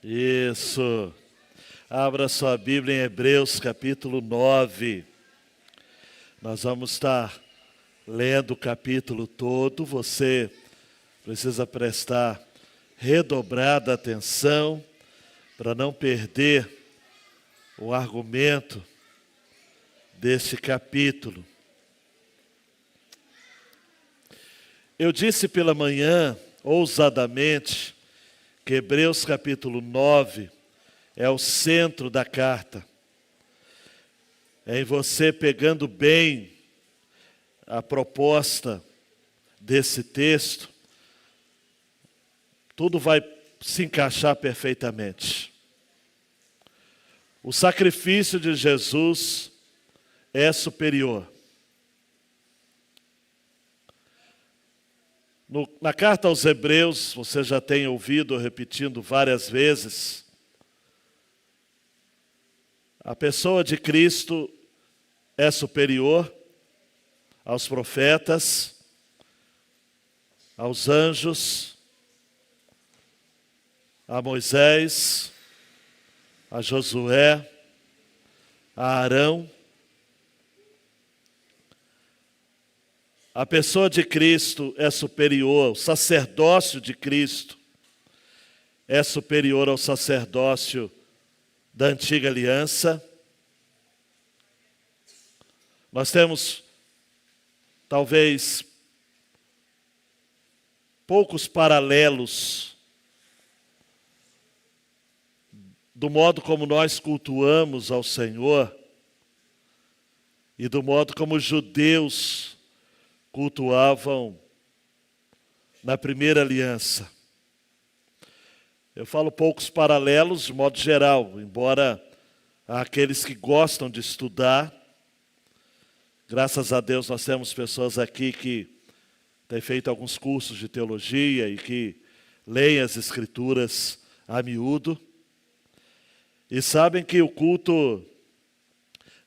Isso. Abra sua Bíblia em Hebreus capítulo 9. Nós vamos estar lendo o capítulo todo. Você precisa prestar redobrada atenção para não perder o argumento deste capítulo. Eu disse pela manhã, ousadamente, que Hebreus capítulo 9 é o centro da carta. É em você pegando bem a proposta desse texto, tudo vai se encaixar perfeitamente. O sacrifício de Jesus é superior. Na carta aos Hebreus, você já tem ouvido repetindo várias vezes, a pessoa de Cristo é superior aos profetas, aos anjos, a Moisés, a Josué, a Arão. A pessoa de Cristo é superior, o sacerdócio de Cristo é superior ao sacerdócio da antiga aliança. Nós temos, talvez, poucos paralelos do modo como nós cultuamos ao Senhor e do modo como os judeus cultuavam na primeira aliança. Eu falo poucos paralelos de modo geral, embora há aqueles que gostam de estudar. Graças a Deus nós temos pessoas aqui que têm feito alguns cursos de teologia e que leem as Escrituras a miúdo. E sabem que o culto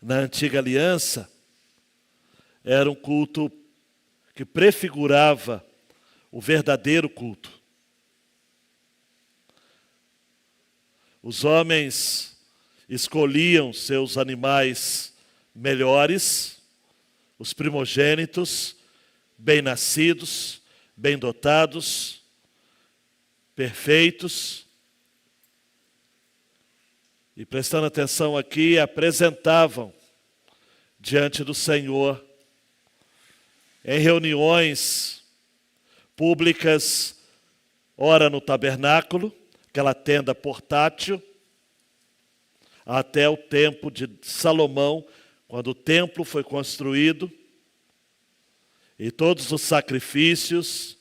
na antiga aliança era um culto que prefigurava o verdadeiro culto. Os homens escolhiam seus animais melhores, os primogênitos, bem-nascidos, bem-dotados, perfeitos. E prestando atenção aqui, apresentavam diante do Senhor em reuniões públicas, ora no tabernáculo, aquela tenda portátil, até o tempo de Salomão, quando o templo foi construído, e todos os sacrifícios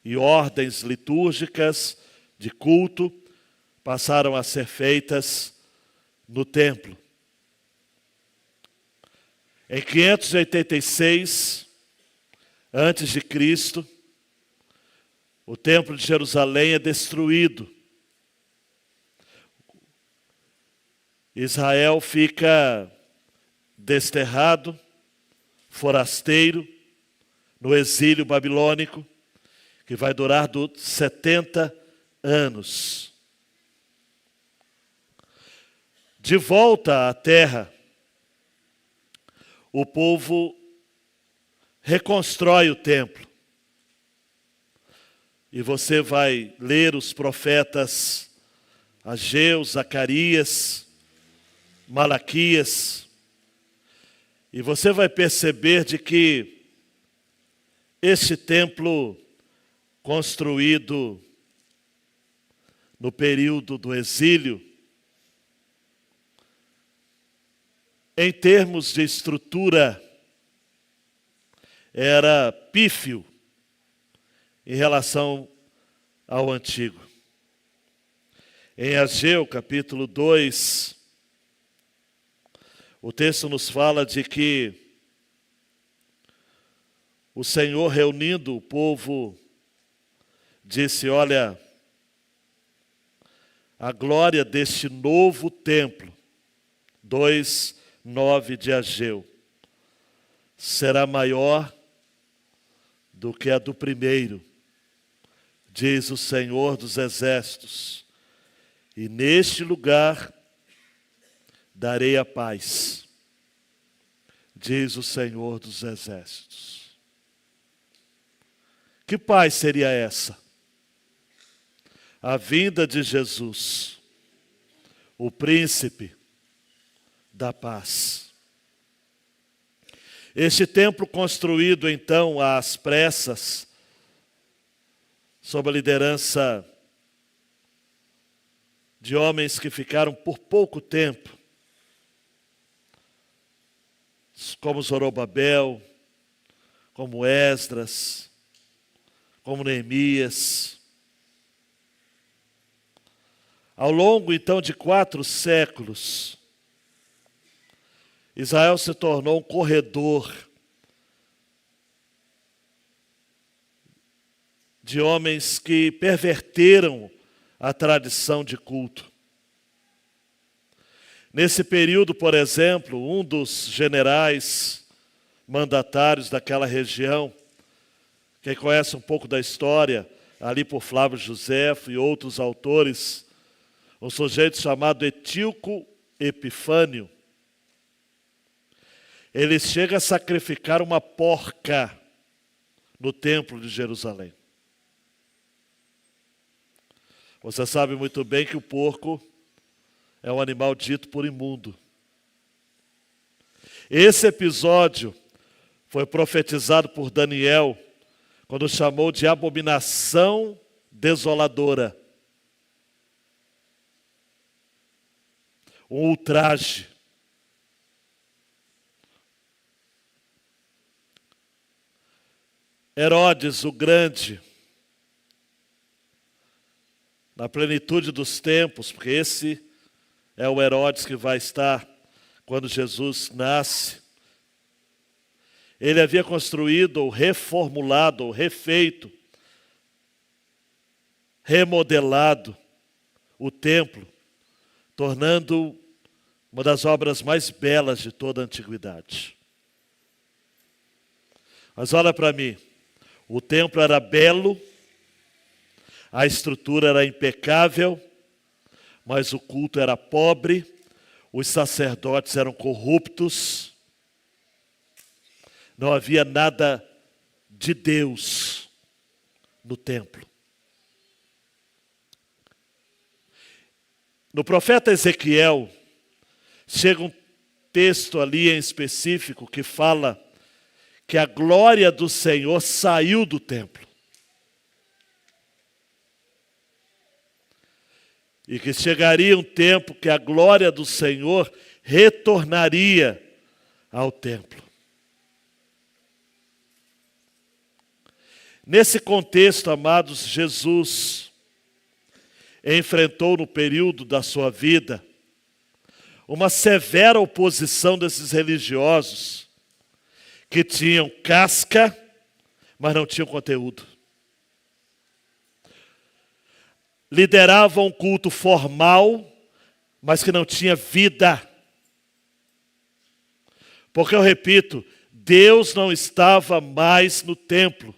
e ordens litúrgicas de culto passaram a ser feitas no templo. Em 586 antes de Cristo, o templo de Jerusalém é destruído. Israel fica desterrado, forasteiro, no exílio babilônico, que vai durar 70 anos. De volta à terra, o povo reconstrói o templo. E você vai ler os profetas Ageu, Zacarias, Malaquias, e você vai perceber de que este templo construído no período do exílio, em termos de estrutura, era pífio em relação ao antigo. Em Ageu, capítulo 2, o texto nos fala de que o Senhor, reunindo o povo, disse: olha, a glória deste novo templo, 2:9 de Ageu, será maior do que a do primeiro, diz o Senhor dos Exércitos, e neste lugar darei a paz, diz o Senhor dos Exércitos. Que paz seria essa? A vinda de Jesus, o príncipe da paz. Este templo construído então às pressas, sob a liderança de homens que ficaram por pouco tempo, como Zorobabel, como Esdras, como Neemias. Ao longo então de 4 séculos, Israel se tornou um corredor de homens que perverteram a tradição de culto. Nesse período, por exemplo, um dos generais mandatários daquela região, quem conhece um pouco da história, ali por Flávio Josefo e outros autores, um sujeito chamado Etíoco Epifânio, ele chega a sacrificar uma porca no templo de Jerusalém. Você sabe muito bem que o porco é um animal dito por imundo. Esse episódio foi profetizado por Daniel, quando chamou de abominação desoladora. Um ultraje. Herodes o Grande, na plenitude dos tempos, porque esse é o Herodes que vai estar quando Jesus nasce. Ele havia construído, ou reformulado, ou refeito, remodelado o templo, tornando uma das obras mais belas de toda a antiguidade. Mas olha para mim, o templo era belo, a estrutura era impecável, mas o culto era pobre, os sacerdotes eram corruptos, não havia nada de Deus no templo. No profeta Ezequiel, chega um texto ali em específico que fala que a glória do Senhor saiu do templo. E que chegaria um tempo que a glória do Senhor retornaria ao templo. Nesse contexto, amados, Jesus enfrentou no período da sua vida uma severa oposição desses religiosos que tinham casca, mas não tinham conteúdo. Lideravam um culto formal, mas que não tinha vida. Porque eu repito, Deus não estava mais no templo.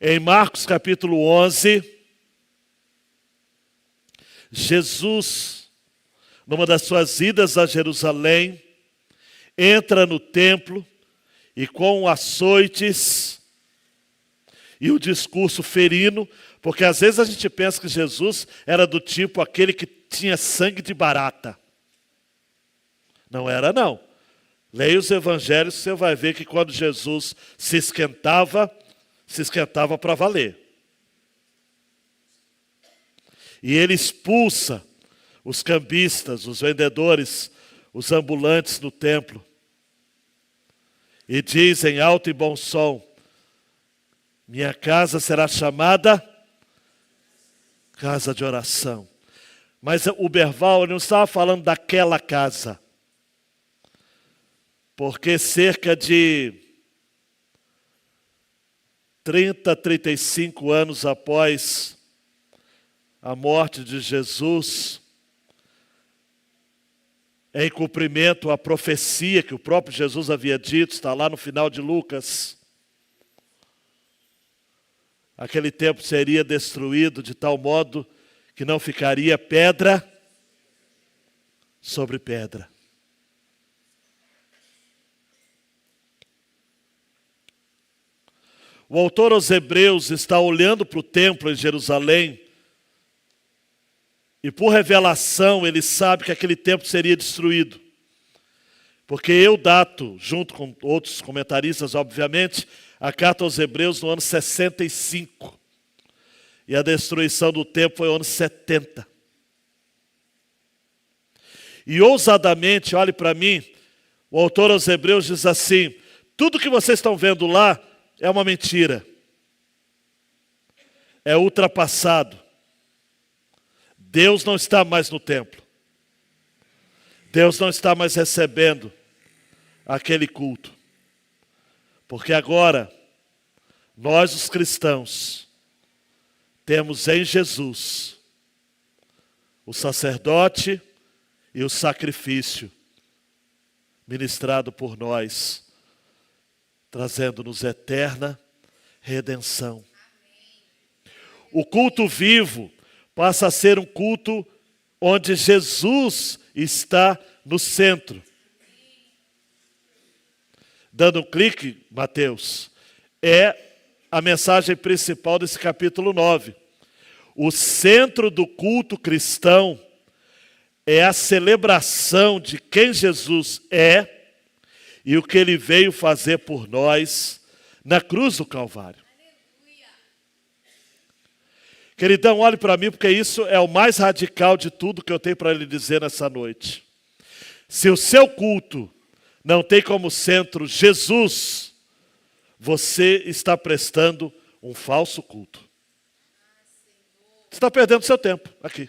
Em Marcos capítulo 11, Jesus, numa das suas idas a Jerusalém, entra no templo e com açoites e o discurso ferino, porque às vezes a gente pensa que Jesus era do tipo aquele que tinha sangue de barata. Não era, não. Leia os evangelhos, você vai ver que quando Jesus se esquentava para valer. E ele expulsa os cambistas, os vendedores, os ambulantes do templo. E diz em alto e bom som: minha casa será chamada casa de oração. Mas o Berval não estava falando daquela casa. Porque cerca de 30, 35 anos após a morte de Jesus, em cumprimento à profecia que o próprio Jesus havia dito, está lá no final de Lucas, aquele templo seria destruído de tal modo que não ficaria pedra sobre pedra. O autor aos Hebreus está olhando para o templo em Jerusalém e por revelação ele sabe que aquele templo seria destruído. Porque Eudato, junto com outros comentaristas, obviamente, a carta aos Hebreus no ano 65. E a destruição do templo foi no ano 70. E ousadamente, olhe para mim, o autor aos Hebreus diz assim: tudo que vocês estão vendo lá é uma mentira. É ultrapassado. Deus não está mais no templo. Deus não está mais recebendo aquele culto. Porque agora, nós os cristãos, temos em Jesus o sacerdote e o sacrifício ministrado por nós, trazendo-nos eterna redenção. O culto vivo passa a ser um culto onde Jesus está no centro. Dando um clique, Mateus, é a mensagem principal desse capítulo 9. O centro do culto cristão é a celebração de quem Jesus é e o que ele veio fazer por nós na cruz do Calvário. Queridão, olhe para mim, porque isso é o mais radical de tudo que eu tenho para lhe dizer nessa noite. Se o seu culto não tem como centro Jesus, você está prestando um falso culto. Você está perdendo seu tempo aqui.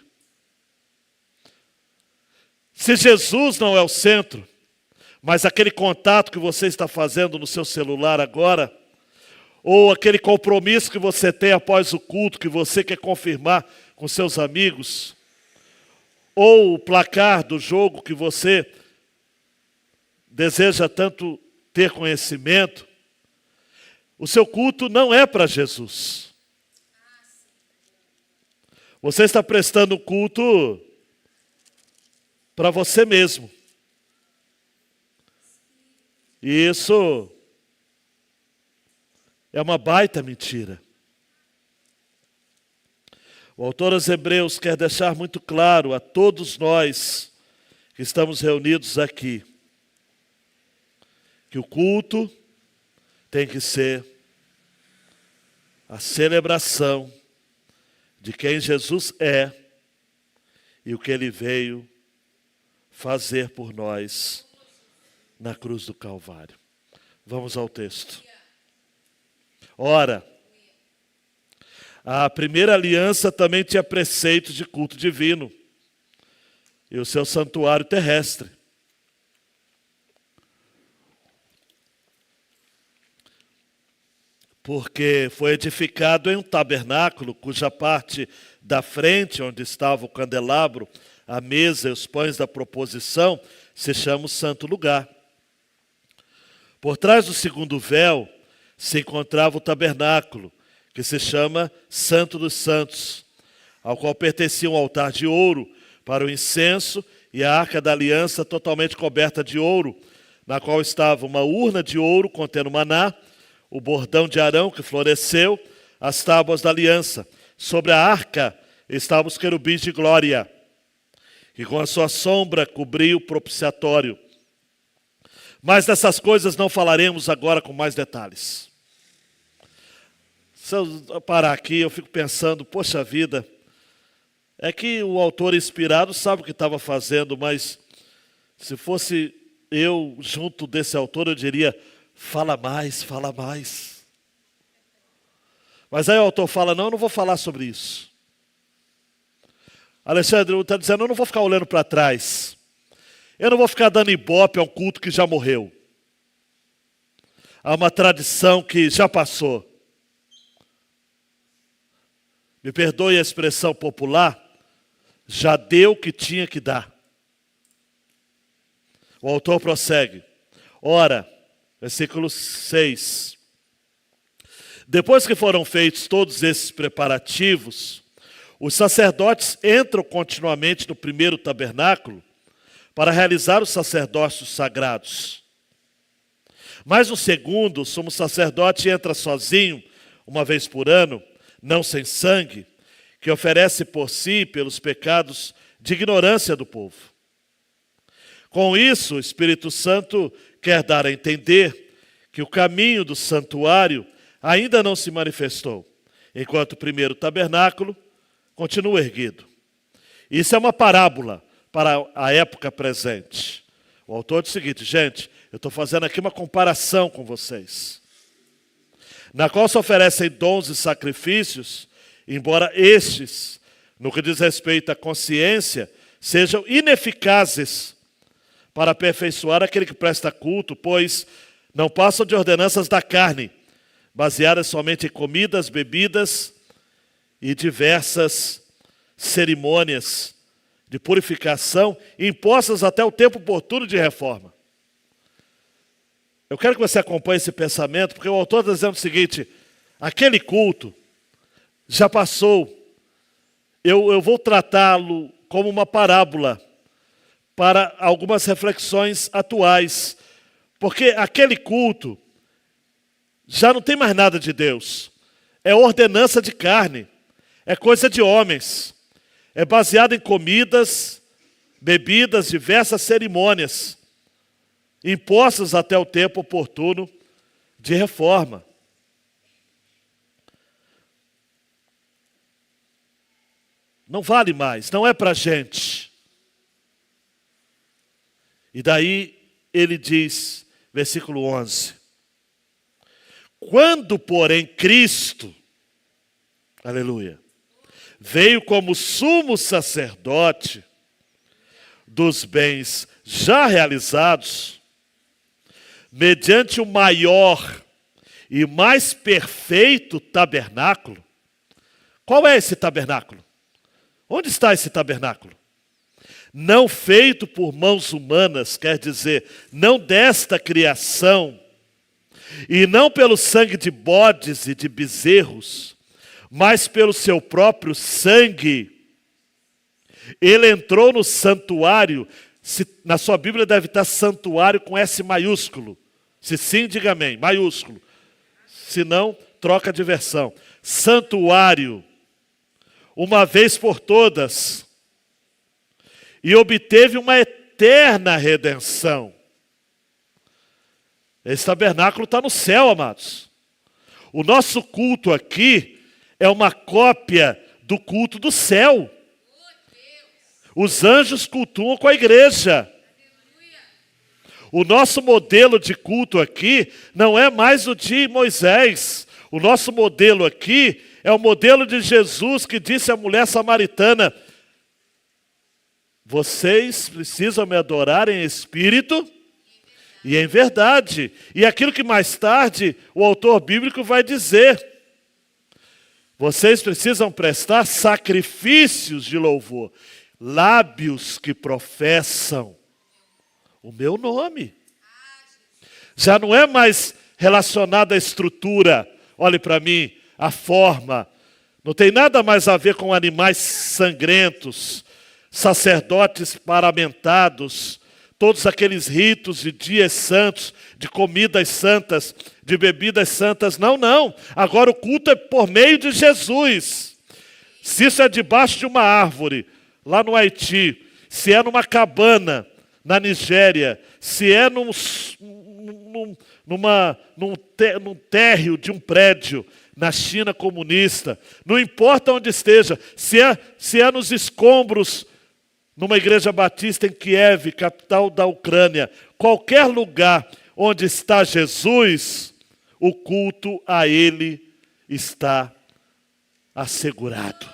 Se Jesus não é o centro, mas aquele contato que você está fazendo no seu celular agora, ou aquele compromisso que você tem após o culto, que você quer confirmar com seus amigos, ou o placar do jogo que você deseja tanto ter conhecimento, o seu culto não é para Jesus. Você está prestando culto para você mesmo. E isso é uma baita mentira. O autor aos Hebreus quer deixar muito claro a todos nós que estamos reunidos aqui que o culto tem que ser a celebração de quem Jesus é e o que ele veio fazer por nós na cruz do Calvário. Vamos ao texto. Ora, a primeira aliança também tinha preceitos de culto divino e o seu santuário terrestre. Porque foi edificado em um tabernáculo, cuja parte da frente, onde estava o candelabro, a mesa e os pães da proposição, se chama o santo lugar. Por trás do segundo véu se encontrava o tabernáculo, que se chama Santo dos Santos, ao qual pertencia um altar de ouro para o incenso e a arca da aliança totalmente coberta de ouro, na qual estava uma urna de ouro contendo maná, o bordão de Arão que floresceu, as tábuas da aliança. Sobre a arca estavam os querubins de glória, que com a sua sombra cobriu o propiciatório. Mas dessas coisas não falaremos agora com mais detalhes. Se eu parar aqui, eu fico pensando, poxa vida, é que o autor inspirado sabe o que estava fazendo, mas se fosse eu junto desse autor, eu diria, fala mais, fala mais. Mas aí o autor fala, não, eu não vou falar sobre isso. Alexandre está dizendo, eu não vou ficar olhando para trás. Eu não vou ficar dando ibope a um culto que já morreu. Há uma tradição que já passou. Me perdoe a expressão popular, já deu o que tinha que dar. O autor prossegue. Ora, versículo 6. Depois que foram feitos todos esses preparativos, os sacerdotes entram continuamente no primeiro tabernáculo para realizar os sacerdócios sagrados. Mas no segundo, o sumo sacerdote entra sozinho, uma vez por ano, não sem sangue, que oferece por si pelos pecados de ignorância do povo. Com isso, o Espírito Santo quer dar a entender que o caminho do santuário ainda não se manifestou, enquanto o primeiro tabernáculo continua erguido. Isso é uma parábola para a época presente. O autor diz o seguinte: gente, eu estou fazendo aqui uma comparação com vocês, na qual se oferecem dons e sacrifícios, embora estes, no que diz respeito à consciência, sejam ineficazes para aperfeiçoar aquele que presta culto, pois não passam de ordenanças da carne, baseadas somente em comidas, bebidas e diversas cerimônias de purificação, impostas até o tempo oportuno de reforma. Eu quero que você acompanhe esse pensamento, porque o autor está dizendo o seguinte: aquele culto já passou. Eu vou tratá-lo como uma parábola para algumas reflexões atuais, porque aquele culto já não tem mais nada de Deus. É ordenança de carne, é coisa de homens, é baseado em comidas, bebidas, diversas cerimônias, impostas até o tempo oportuno de reforma. Não vale mais, não é para a gente. E daí ele diz, versículo 11: quando, porém, Cristo, aleluia, veio como sumo sacerdote dos bens já realizados, mediante o maior e mais perfeito tabernáculo. Qual é esse tabernáculo? Onde está esse tabernáculo? Não feito por mãos humanas, quer dizer, não desta criação, e não pelo sangue de bodes e de bezerros, mas pelo seu próprio sangue. Ele entrou no santuário, na sua Bíblia deve estar santuário com S maiúsculo. Se sim, diga amém, maiúsculo. Se não, troca de versão. Santuário, uma vez por todas, e obteve uma eterna redenção. Esse tabernáculo está no céu, amados. O nosso culto aqui é uma cópia do culto do céu. Os anjos cultuam com a igreja. O nosso modelo de culto aqui não é mais o de Moisés. O nosso modelo aqui é o modelo de Jesus, que disse à mulher samaritana: vocês precisam me adorar em espírito e em verdade. E aquilo que mais tarde o autor bíblico vai dizer: vocês precisam prestar sacrifícios de louvor, lábios que professam o meu nome. Já não é mais relacionado à estrutura, olhe para mim, a forma. Não tem nada mais a ver com animais sangrentos, sacerdotes paramentados, todos aqueles ritos de dias santos, de comidas santas, de bebidas santas. Não, não. Agora o culto é por meio de Jesus. Se isso é debaixo de uma árvore, lá no Haiti, se é numa cabana, na Nigéria, se é num térreo de um prédio, na China comunista, não importa onde esteja, se é nos escombros, numa igreja batista em Kiev, capital da Ucrânia, qualquer lugar onde está Jesus, o culto a Ele está assegurado.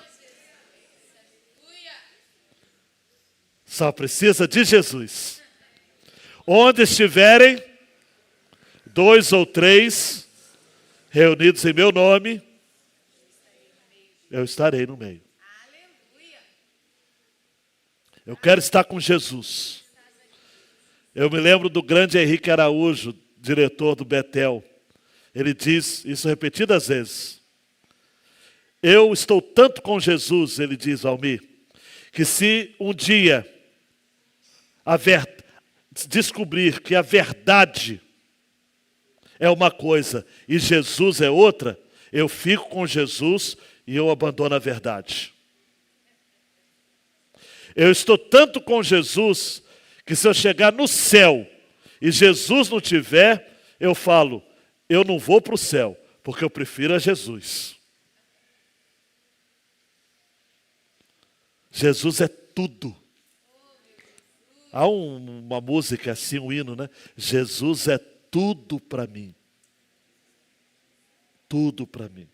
Só precisa de Jesus. Onde estiverem 2 ou 3 reunidos em meu nome, eu estarei no meio. Eu quero estar com Jesus. Eu me lembro do grande Henrique Araújo, diretor do Betel. Ele diz isso repetidas vezes. Eu estou tanto com Jesus, ele diz ao Almir, que se um dia descobrir que a verdade é uma coisa e Jesus é outra, eu fico com Jesus e eu abandono a verdade. Eu estou tanto com Jesus que se eu chegar no céu e Jesus não tiver, eu falo, eu não vou para o céu, porque eu prefiro a Jesus. Jesus é tudo. Há uma música assim, um hino, né? Jesus é tudo para mim. Tudo para mim.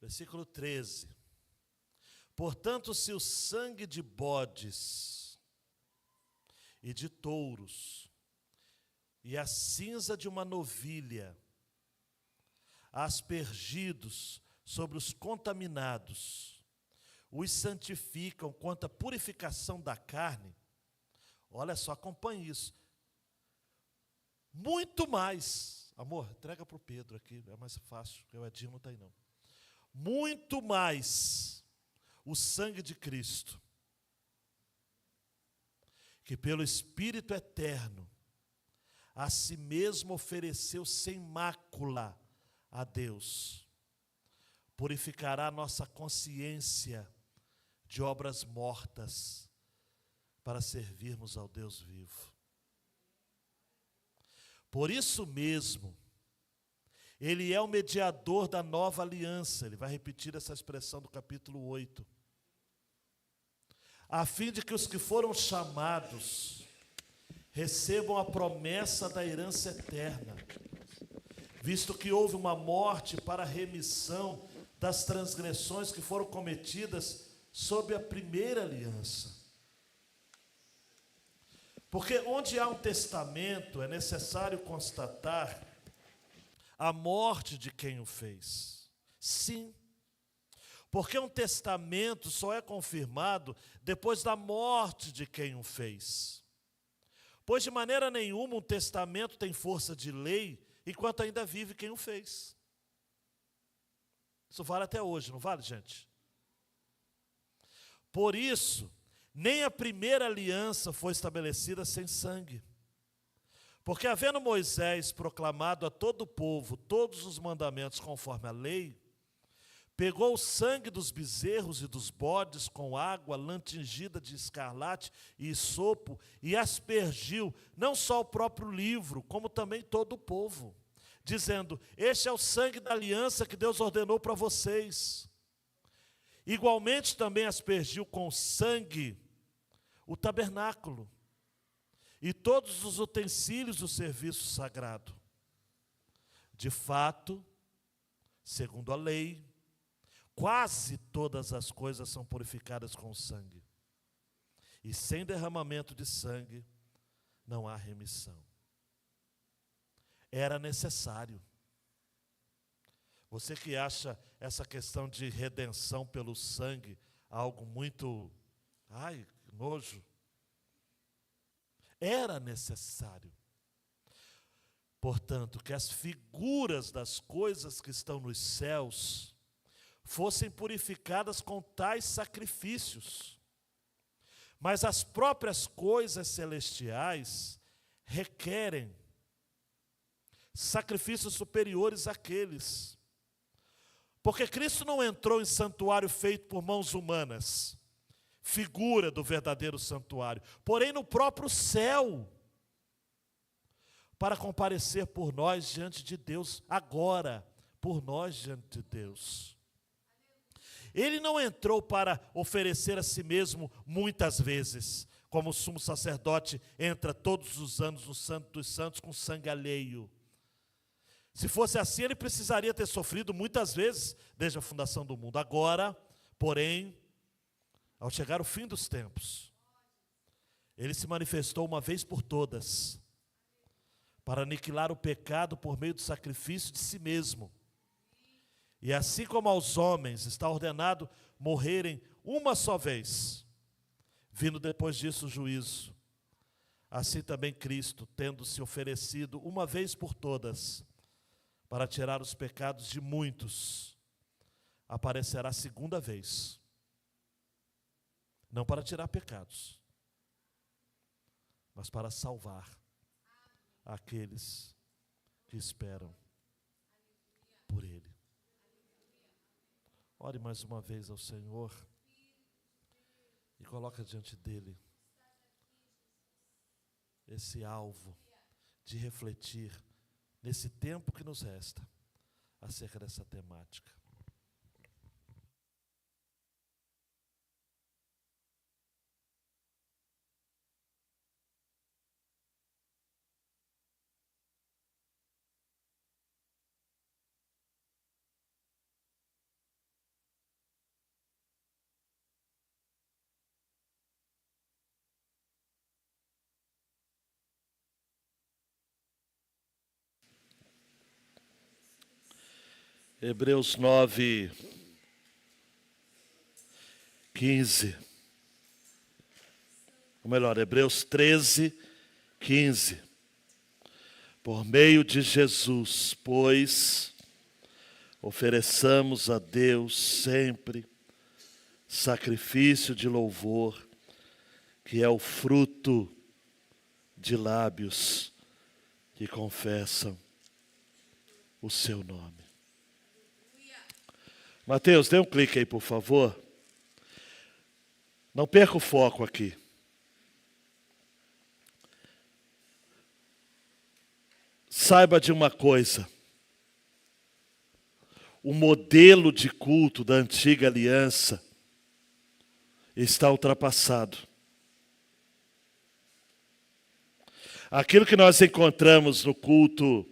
Versículo 13. Portanto, se o sangue de bodes e de touros e a cinza de uma novilha, aspergidos sobre os contaminados, os santificam quanto à purificação da carne, olha só, acompanhe isso. Muito mais, amor, entrega para o Pedro aqui, é mais fácil, porque o Edinho não está aí não. Muito mais o sangue de Cristo, que pelo Espírito eterno, a si mesmo ofereceu sem mácula a Deus, purificará nossa consciência de obras mortas, para servirmos ao Deus vivo. Por isso mesmo, Ele é o mediador da nova aliança. Ele vai repetir essa expressão do capítulo 8. A fim de que os que foram chamados recebam a promessa da herança eterna, visto que houve uma morte para a remissão das transgressões que foram cometidas sob a primeira aliança. Porque onde há um testamento, é necessário constatar a morte de quem o fez. Sim, porque um testamento só é confirmado depois da morte de quem o fez. Pois de maneira nenhuma um testamento tem força de lei enquanto ainda vive quem o fez. Isso vale até hoje, não vale, gente? Por isso, nem a primeira aliança foi estabelecida sem sangue. Porque havendo Moisés proclamado a todo o povo todos os mandamentos conforme a lei, pegou o sangue dos bezerros e dos bodes com água lantingida de escarlate e isopo e aspergiu não só o próprio livro, como também todo o povo, dizendo: este é o sangue da aliança que Deus ordenou para vocês. Igualmente também aspergiu com sangue o tabernáculo e todos os utensílios do serviço sagrado. De fato, segundo a lei, quase todas as coisas são purificadas com sangue. E sem derramamento de sangue não há remissão. Era necessário. Você que acha essa questão de redenção pelo sangue algo muito, ai, que nojo. Era necessário. Portanto, que as figuras das coisas que estão nos céus fossem purificadas com tais sacrifícios. Mas as próprias coisas celestiais requerem sacrifícios superiores àqueles. Porque Cristo não entrou em santuário feito por mãos humanas, figura do verdadeiro santuário, porém no próprio céu, para comparecer por nós diante de Deus, agora, por nós diante de Deus. Ele não entrou para oferecer a si mesmo muitas vezes, como o sumo sacerdote entra todos os anos no Santo dos Santos com sangue alheio. Se fosse assim, ele precisaria ter sofrido muitas vezes desde a fundação do mundo. Agora, porém, ao chegar o fim dos tempos, ele se manifestou uma vez por todas, para aniquilar o pecado por meio do sacrifício de si mesmo. E assim como aos homens está ordenado morrerem uma só vez, vindo depois disso o juízo, assim também Cristo, tendo se oferecido uma vez por todas, para tirar os pecados de muitos, aparecerá segunda vez, não para tirar pecados, mas para salvar aqueles que esperam por Ele. Ore mais uma vez ao Senhor e coloca diante dEle esse alvo de refletir nesse tempo que nos resta acerca dessa temática. Hebreus 9, 15. Ou melhor, Hebreus 13, 15. Por meio de Jesus, pois, ofereçamos a Deus sempre sacrifício de louvor, que é o fruto de lábios que confessam o seu nome. Mateus, dê um clique aí, por favor. Não perca o foco aqui. Saiba de uma coisa. O modelo de culto da antiga aliança está ultrapassado. Aquilo que nós encontramos no culto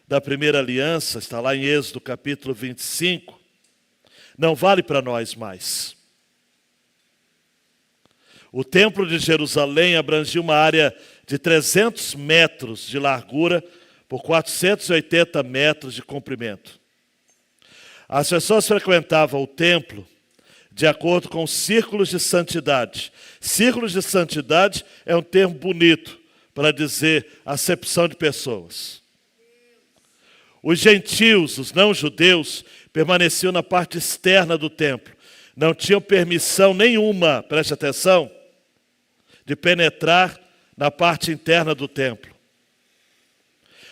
da primeira aliança, está lá em Êxodo capítulo 25, não vale para nós mais. O templo de Jerusalém abrangia uma área de 300 metros de largura por 480 metros de comprimento. As pessoas frequentavam o templo de acordo com os círculos de santidade. Círculos de santidade é um termo bonito para dizer acepção de pessoas. Os gentios, os não-judeus, permaneciam na parte externa do templo. Não tinham permissão nenhuma, preste atenção, de penetrar na parte interna do templo.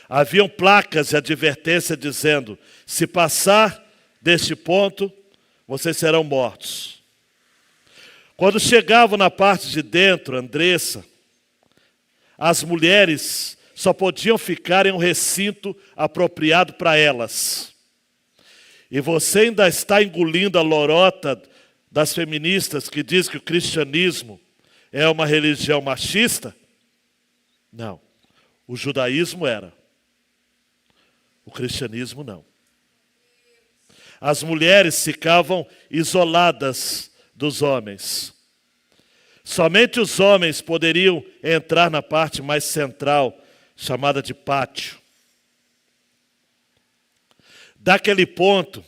Haviam placas de advertência dizendo: se passar deste ponto, vocês serão mortos. Quando chegavam na parte de dentro, Andressa, as mulheres só podiam ficar em um recinto apropriado para elas. E você ainda está engolindo a lorota das feministas que diz que o cristianismo é uma religião machista? Não. O judaísmo era. O cristianismo não. As mulheres ficavam isoladas dos homens. Somente os homens poderiam entrar na parte mais central, chamada de pátio. Daquele ponto,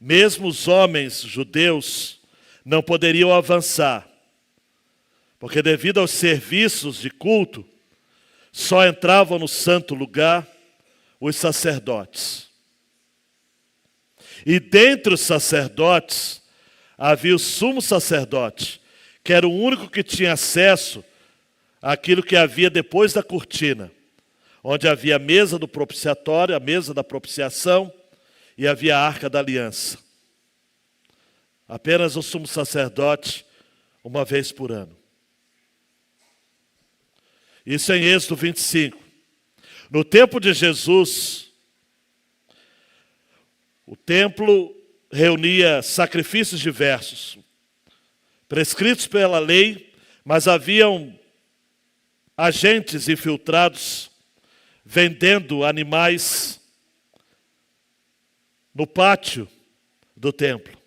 mesmo os homens judeus não poderiam avançar, porque devido aos serviços de culto, só entravam no santo lugar os sacerdotes. E dentre os sacerdotes, havia o sumo sacerdote, que era o único que tinha acesso àquilo que havia depois da cortina, onde havia a mesa do propiciatório, a mesa da propiciação, e havia a arca da aliança. Apenas o sumo sacerdote, uma vez por ano. Isso é em Êxodo 25. No tempo de Jesus, o templo reunia sacrifícios diversos, prescritos pela lei, mas haviam agentes infiltrados vendendo animais no pátio do templo.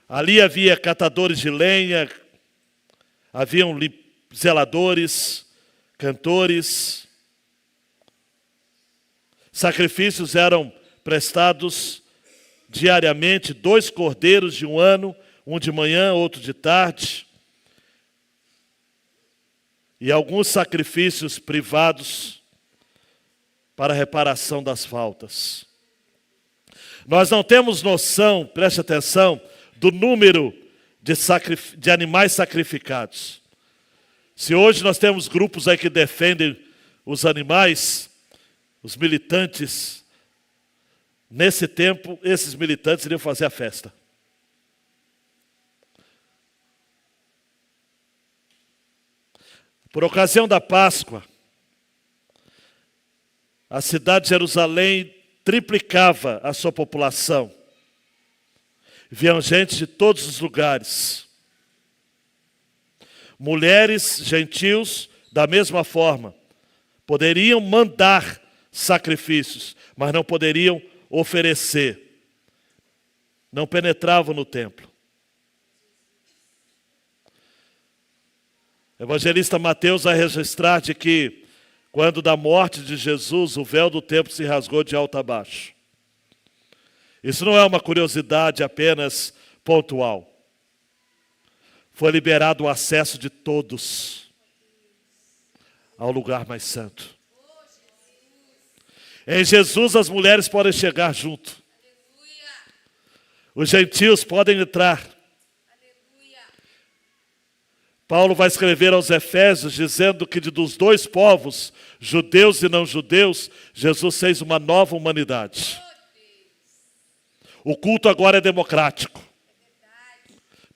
Ali havia catadores de lenha, haviam zeladores, cantores. Sacrifícios eram prestados diariamente, 2 cordeiros de 1 ano, um de manhã, outro de tarde. E alguns sacrifícios privados para a reparação das faltas. Nós não temos noção, preste atenção, do número de animais sacrificados. Se hoje nós temos grupos aí que defendem os animais, os militantes, nesse tempo, esses militantes iriam fazer a festa. Por ocasião da Páscoa, a cidade de Jerusalém triplicava a sua população. Viam gente de todos os lugares. Mulheres, gentios, da mesma forma, poderiam mandar sacrifícios, mas não poderiam oferecer. Não penetravam no templo. O evangelista Mateus vai registrar de que, quando da morte de Jesus, o véu do templo se rasgou de alto a baixo. Isso não é uma curiosidade apenas pontual. Foi liberado o acesso de todos ao lugar mais santo. Em Jesus as mulheres podem chegar junto. Os gentios podem entrar. Paulo vai escrever aos Efésios dizendo que dos 2 povos, judeus e não judeus, Jesus fez uma nova humanidade. O culto agora é democrático.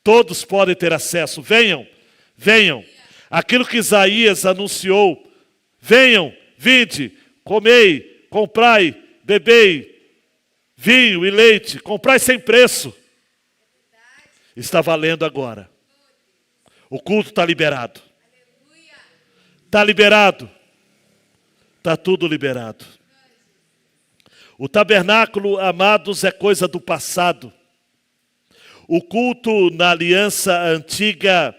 Todos podem ter acesso. Venham, venham. Aquilo que Isaías anunciou. Venham, vinde, comei, comprai, bebei, vinho e leite. Comprai sem preço. Está valendo agora. O culto está liberado. Está liberado. Está tudo liberado. O tabernáculo, amados, é coisa do passado. O culto na aliança antiga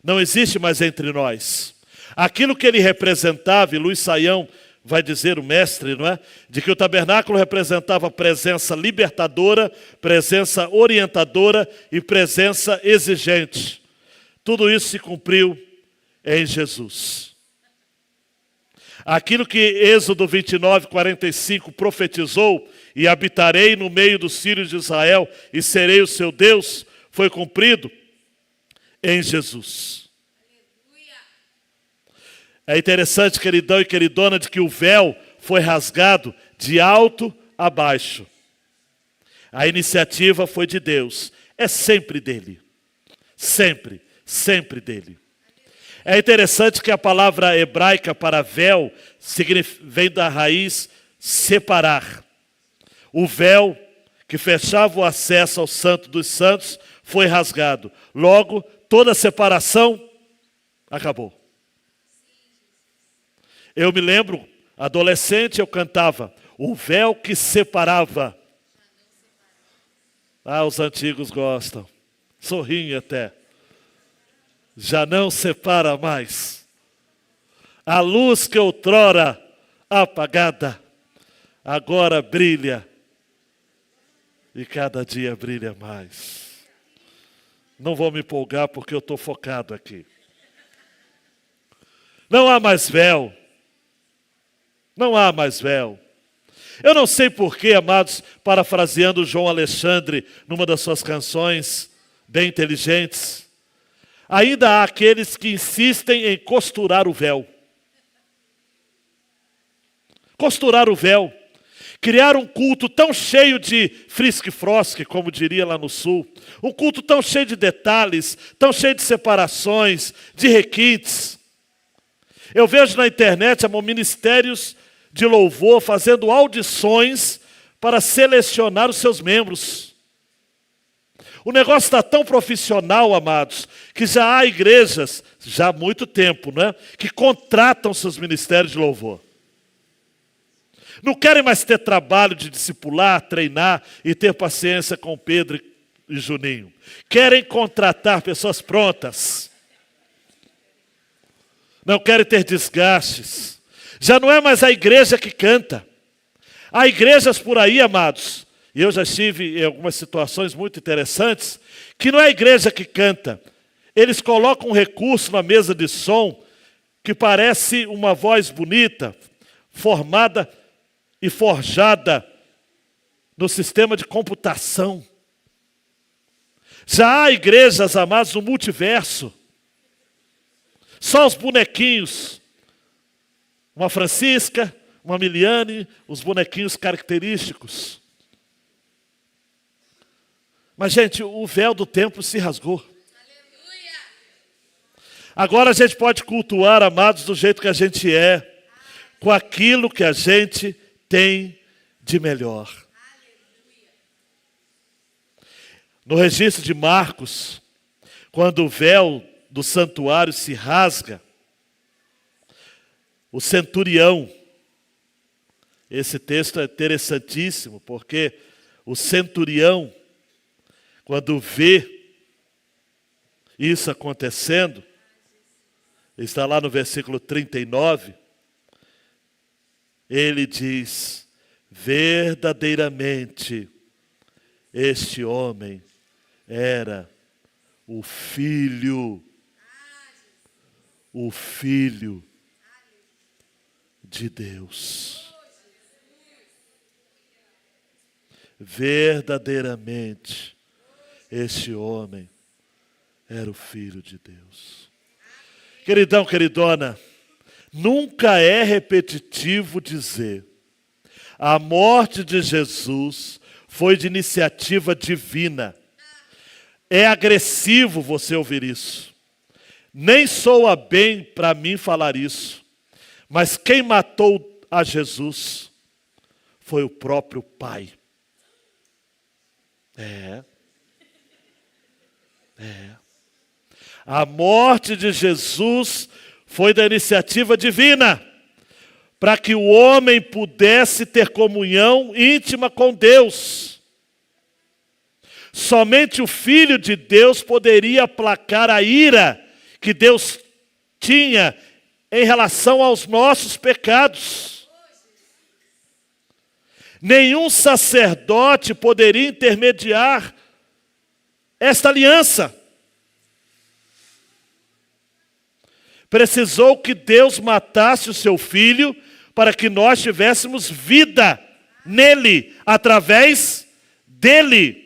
não existe mais entre nós. Aquilo que ele representava, e Luiz Saião vai dizer, o mestre, não é? De que o tabernáculo representava presença libertadora, presença orientadora e presença exigente. Tudo isso se cumpriu em Jesus. Aquilo que Êxodo 29, 45 profetizou, e habitarei no meio dos filhos de Israel e serei o seu Deus, foi cumprido em Jesus. É interessante, queridão e queridona, de que o véu foi rasgado de alto a baixo. A iniciativa foi de Deus, é sempre dele, sempre, sempre dele. É interessante que a palavra hebraica para véu vem da raiz separar. O véu que fechava o acesso ao Santo dos Santos foi rasgado. Logo, toda separação acabou. Eu me lembro, adolescente, eu cantava, o véu que separava. Ah, os antigos gostam. Sorriem até. Já não separa mais. A luz que outrora apagada, agora brilha. E cada dia brilha mais. Não vou me empolgar porque eu estou focado aqui. Não há mais véu. Não há mais véu. Eu não sei porquê, amados, parafraseando João Alexandre numa das suas canções bem inteligentes, ainda há aqueles que insistem em costurar o véu. Costurar o véu. Criar um culto tão cheio de frisque-frosque, como diria lá no sul. Um culto tão cheio de detalhes, tão cheio de separações, de requintes. Eu vejo na internet ministérios de louvor fazendo audições para selecionar os seus membros. O negócio está tão profissional, amados, que já há igrejas, já há muito tempo, né, que contratam seus ministérios de louvor. Não querem mais ter trabalho de discipular, treinar e ter paciência com Pedro e Juninho. Querem contratar pessoas prontas. Não querem ter desgastes. Já não é mais a igreja que canta. Há igrejas por aí, amados, e eu já estive em algumas situações muito interessantes, que não é a igreja que canta. Eles colocam um recurso na mesa de som que parece uma voz bonita, formada e forjada no sistema de computação. Já há igrejas, amados, no multiverso. Só os bonequinhos. Uma Francisca, uma Miliane, os bonequinhos característicos. Mas, gente, o véu do templo se rasgou. Agora a gente pode cultuar, amados, do jeito que a gente é, com aquilo que a gente tem de melhor. No registro de Marcos, quando o véu do santuário se rasga, o centurião, esse texto é interessantíssimo, porque o centurião, quando vê isso acontecendo, está lá no versículo 39, ele diz: verdadeiramente este homem era o Filho de Deus. Verdadeiramente este homem era o Filho de Deus. Queridão, queridona, nunca é repetitivo dizer: a morte de Jesus foi de iniciativa divina. É agressivo você ouvir isso. Nem soa bem para mim falar isso. Mas quem matou a Jesus foi o próprio Pai. A morte de Jesus foi da iniciativa divina, para que o homem pudesse ter comunhão íntima com Deus. Somente o Filho de Deus poderia aplacar a ira que Deus tinha em relação aos nossos pecados. Nenhum sacerdote poderia intermediar esta aliança. Precisou que Deus matasse o seu Filho para que nós tivéssemos vida nele, através dele.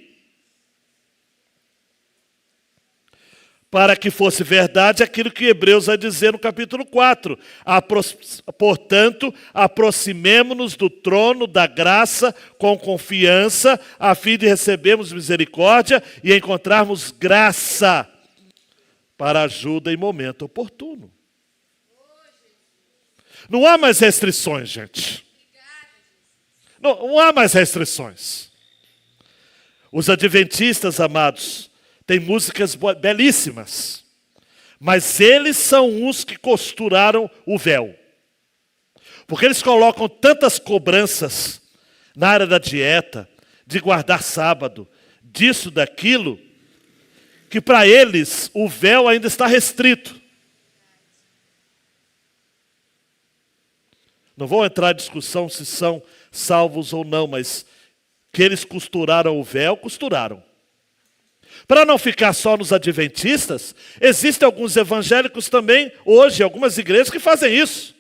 Para que fosse verdade aquilo que Hebreus vai dizer no capítulo 4. Portanto, aproximemo-nos do trono da graça com confiança, a fim de recebermos misericórdia e encontrarmos graça para ajuda em momento oportuno. Não há mais restrições, gente. Não há mais restrições. Os adventistas, amados, têm músicas belíssimas, mas eles são os que costuraram o véu. Porque eles colocam tantas cobranças na área da dieta, de guardar sábado, disso, daquilo, que para eles o véu ainda está restrito. Não vou entrar em discussão se são salvos ou não, mas que eles costuraram o véu, costuraram. Para não ficar só nos adventistas, existem alguns evangélicos também, hoje, algumas igrejas que fazem isso.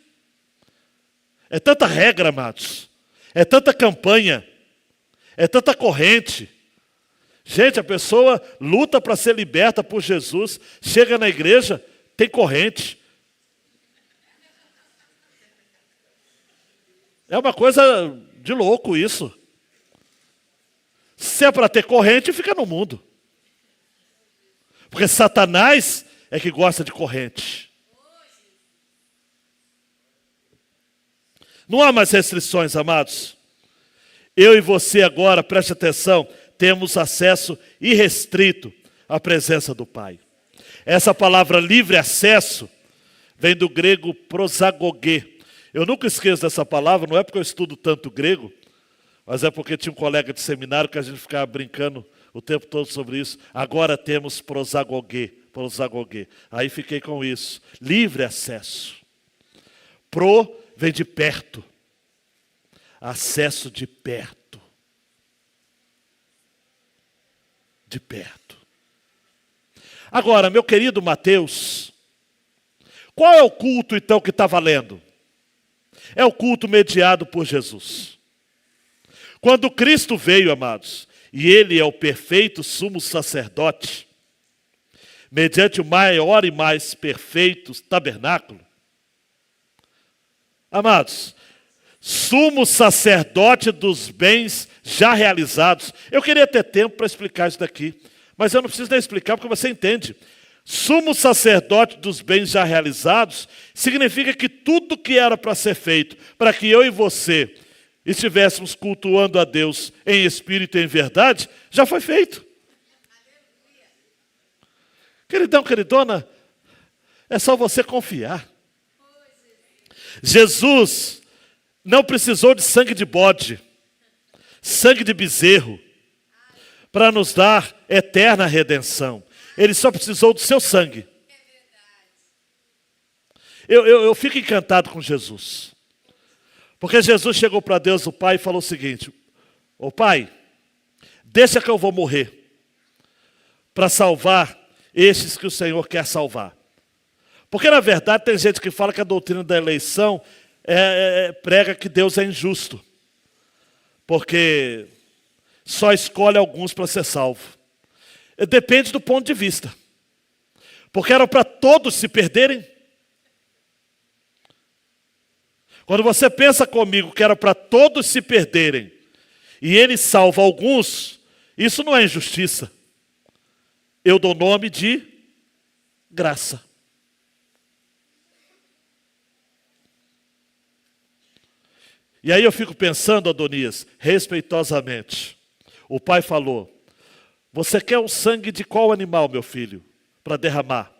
É tanta regra, amados. É tanta campanha. É tanta corrente. Gente, a pessoa luta para ser liberta por Jesus, chega na igreja, tem corrente. É uma coisa de louco isso. Se é para ter corrente, fica no mundo. Porque Satanás é que gosta de corrente. Não há mais restrições, amados. Eu e você agora, preste atenção, temos acesso irrestrito à presença do Pai. Essa palavra livre acesso vem do grego prosagoge. Eu nunca esqueço dessa palavra, não é porque eu estudo tanto grego, mas é porque tinha um colega de seminário que a gente ficava brincando o tempo todo sobre isso. Agora temos prosagogê. Aí fiquei com isso. Livre acesso. Pro vem de perto. Acesso de perto. De perto. Agora, meu querido Mateus, qual é o culto então que está valendo? É o culto mediado por Jesus. Quando Cristo veio, amados, e Ele é o perfeito sumo sacerdote, mediante o maior e mais perfeito tabernáculo, amados, sumo sacerdote dos bens já realizados. Eu queria ter tempo para explicar isso daqui, mas eu não preciso nem explicar porque você entende. Sumo sacerdote dos bens já realizados significa que tudo que era para ser feito, para que eu e você estivéssemos cultuando a Deus em espírito e em verdade, já foi feito. Queridão, queridona, é só você confiar. Jesus não precisou de sangue de bode, sangue de bezerro, para nos dar eterna redenção. Ele só precisou do seu sangue. Eu fico encantado com Jesus. Porque Jesus chegou para Deus, o Pai, e falou o seguinte: ô Pai, deixa que eu vou morrer para salvar estes que o Senhor quer salvar. Porque na verdade tem gente que fala que a doutrina da eleição prega que Deus é injusto. Porque só escolhe alguns para ser salvo. Depende do ponto de vista. Porque era para todos se perderem. Quando você pensa comigo que era para todos se perderem, e Ele salva alguns, isso não é injustiça. Eu dou nome de graça. E aí eu fico pensando, Adonias, respeitosamente. O pai falou: você quer o sangue de qual animal, meu filho, para derramar?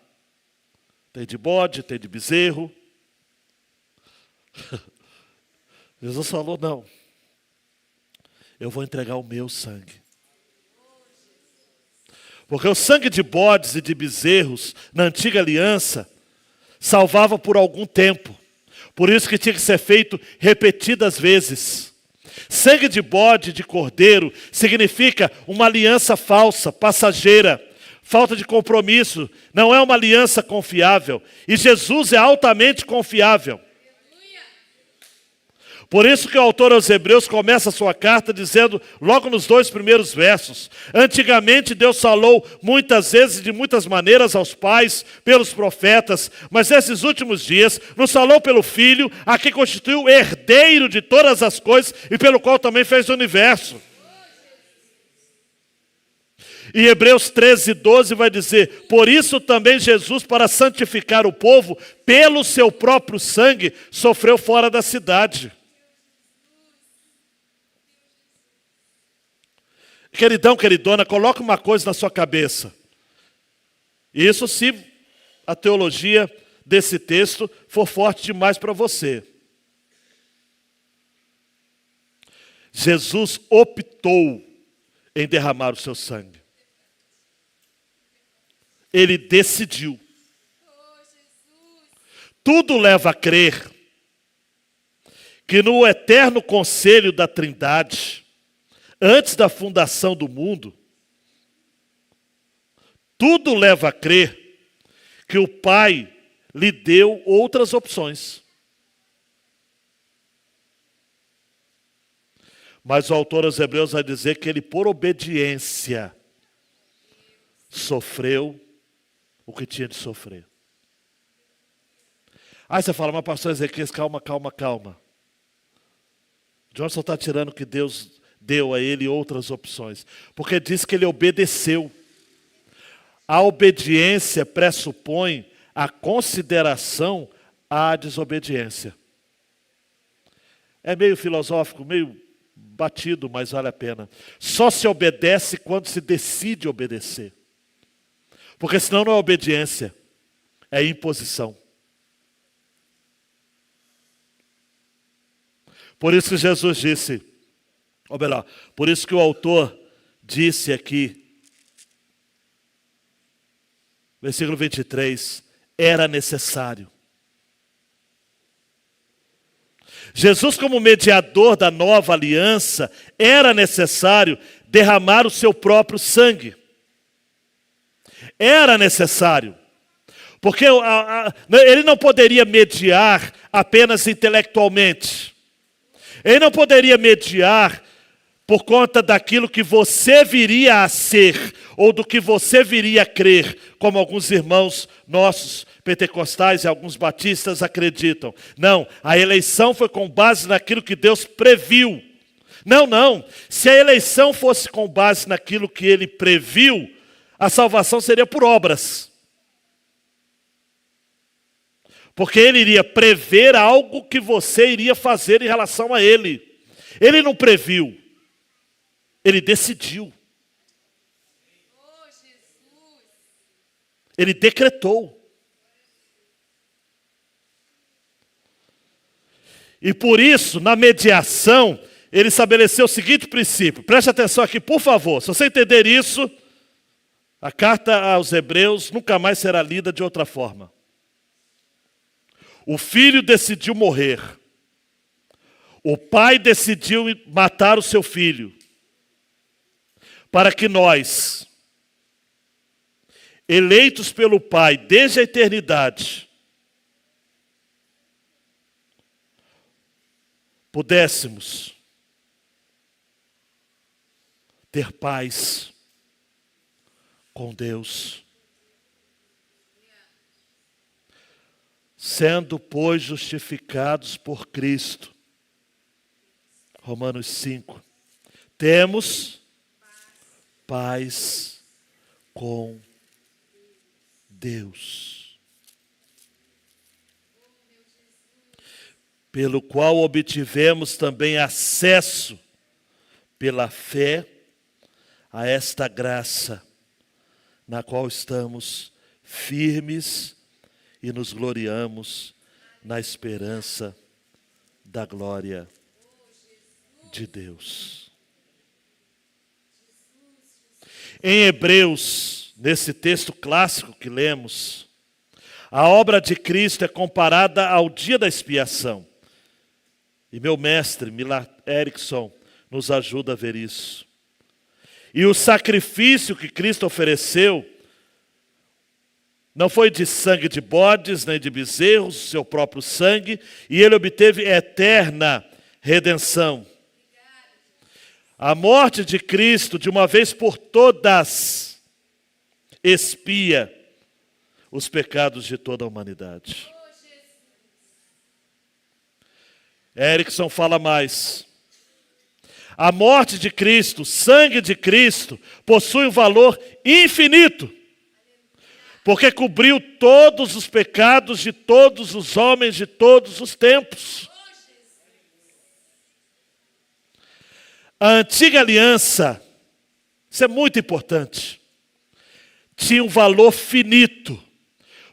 Tem de bode, tem de bezerro. Jesus falou: não, eu vou entregar o meu sangue. Porque o sangue de bodes e de bezerros, na antiga aliança, salvava por algum tempo. Por isso que tinha que ser feito repetidas vezes. Sangue de bode e de cordeiro significa uma aliança falsa, passageira, falta de compromisso, não é uma aliança confiável. E Jesus é altamente confiável. Por isso que o autor aos Hebreus começa a sua carta dizendo, logo nos 2 primeiros versos: antigamente Deus falou muitas vezes e de muitas maneiras aos pais, pelos profetas, mas nesses últimos dias nos falou pelo Filho, a quem constituiu herdeiro de todas as coisas e pelo qual também fez o universo. E Hebreus 13:12 vai dizer: por isso também Jesus, para santificar o povo, pelo seu próprio sangue, sofreu fora da cidade. Queridão, queridona, coloque uma coisa na sua cabeça. Isso se a teologia desse texto for forte demais para você. Jesus optou em derramar o seu sangue. Ele decidiu. Tudo leva a crer que no eterno conselho da Trindade, antes da fundação do mundo, tudo leva a crer que o Pai lhe deu outras opções. Mas o autor aos Hebreus vai dizer que ele, por obediência, sofreu o que tinha de sofrer. Aí você fala: mas pastor Ezequias, calma. Johnson está tirando que Deus deu a ele outras opções. Porque diz que ele obedeceu. A obediência pressupõe a consideração à desobediência. É meio filosófico, meio batido, mas vale a pena. Só se obedece quando se decide obedecer. Porque senão não é obediência, é imposição. Por isso que Jesus disse, ou melhor, por isso que o autor disse aqui, versículo 23, era necessário. Jesus, como mediador da nova aliança, era necessário derramar o seu próprio sangue. Era necessário. Porque ele não poderia mediar apenas intelectualmente. Ele não poderia mediar por conta daquilo que você viria a ser, ou do que você viria a crer, como alguns irmãos nossos pentecostais e alguns batistas acreditam. Não, a eleição foi com base naquilo que Deus previu. Não. Se a eleição fosse com base naquilo que ele previu, a salvação seria por obras. Porque ele iria prever algo que você iria fazer em relação a ele. Ele não previu, ele decidiu. Ele decretou. E por isso, na mediação, ele estabeleceu o seguinte princípio. Preste atenção aqui, por favor. Se você entender isso, a carta aos Hebreus nunca mais será lida de outra forma. O filho decidiu morrer. O pai decidiu matar o seu filho. Para que nós, eleitos pelo Pai desde a eternidade, pudéssemos ter paz com Deus. Sendo, pois, justificados por Cristo. Romanos 5. Temos paz com Deus. Pelo qual obtivemos também acesso, pela fé, a esta graça, na qual estamos firmes e nos gloriamos na esperança da glória de Deus. Em Hebreus, nesse texto clássico que lemos, a obra de Cristo é comparada ao dia da expiação. E meu mestre, Millar Erickson, nos ajuda a ver isso. E o sacrifício que Cristo ofereceu não foi de sangue de bodes, nem de bezerros, seu próprio sangue, e ele obteve eterna redenção. A morte de Cristo, de uma vez por todas, expia os pecados de toda a humanidade. Erickson fala mais. A morte de Cristo, o sangue de Cristo, possui um valor infinito, porque cobriu todos os pecados de todos os homens de todos os tempos. A antiga aliança, isso é muito importante, tinha um valor finito,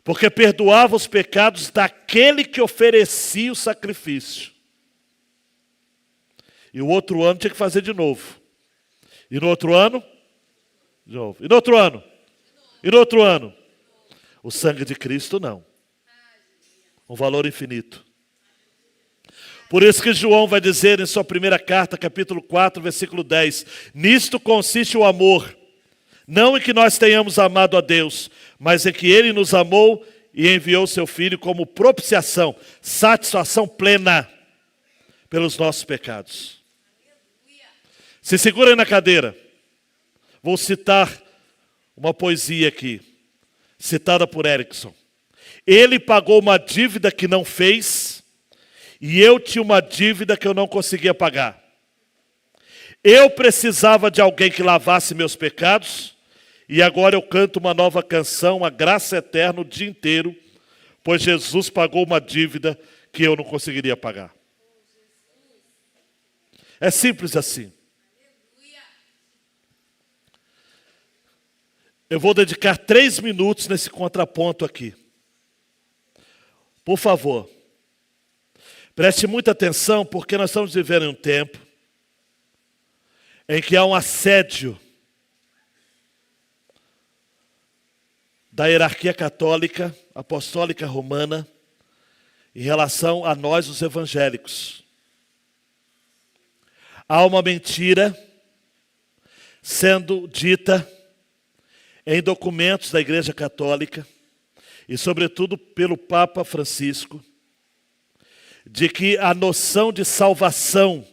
porque perdoava os pecados daquele que oferecia o sacrifício. E o outro ano tinha que fazer de novo. E no outro ano, de novo. E no outro ano. E no outro ano. O sangue de Cristo não. Um valor infinito. Por isso que João vai dizer em sua primeira carta, capítulo 4, versículo 10. Nisto consiste o amor. Não em que nós tenhamos amado a Deus, mas em que Ele nos amou e enviou seu Filho como propiciação, satisfação plena pelos nossos pecados. Se segurem na cadeira. Vou citar uma poesia aqui, citada por Erickson. Ele pagou uma dívida que não fez, e eu tinha uma dívida que eu não conseguia pagar. Eu precisava de alguém que lavasse meus pecados, e agora eu canto uma nova canção, a graça eterna o dia inteiro, pois Jesus pagou uma dívida que eu não conseguiria pagar. É simples assim. Eu vou dedicar 3 minutos nesse contraponto aqui. Por favor, Preste muita atenção, porque nós estamos vivendo em um tempo em que há um assédio da hierarquia católica, apostólica romana, em relação a nós, os evangélicos. Há uma mentira sendo dita em documentos da Igreja Católica, e sobretudo pelo Papa Francisco, de que a noção de salvação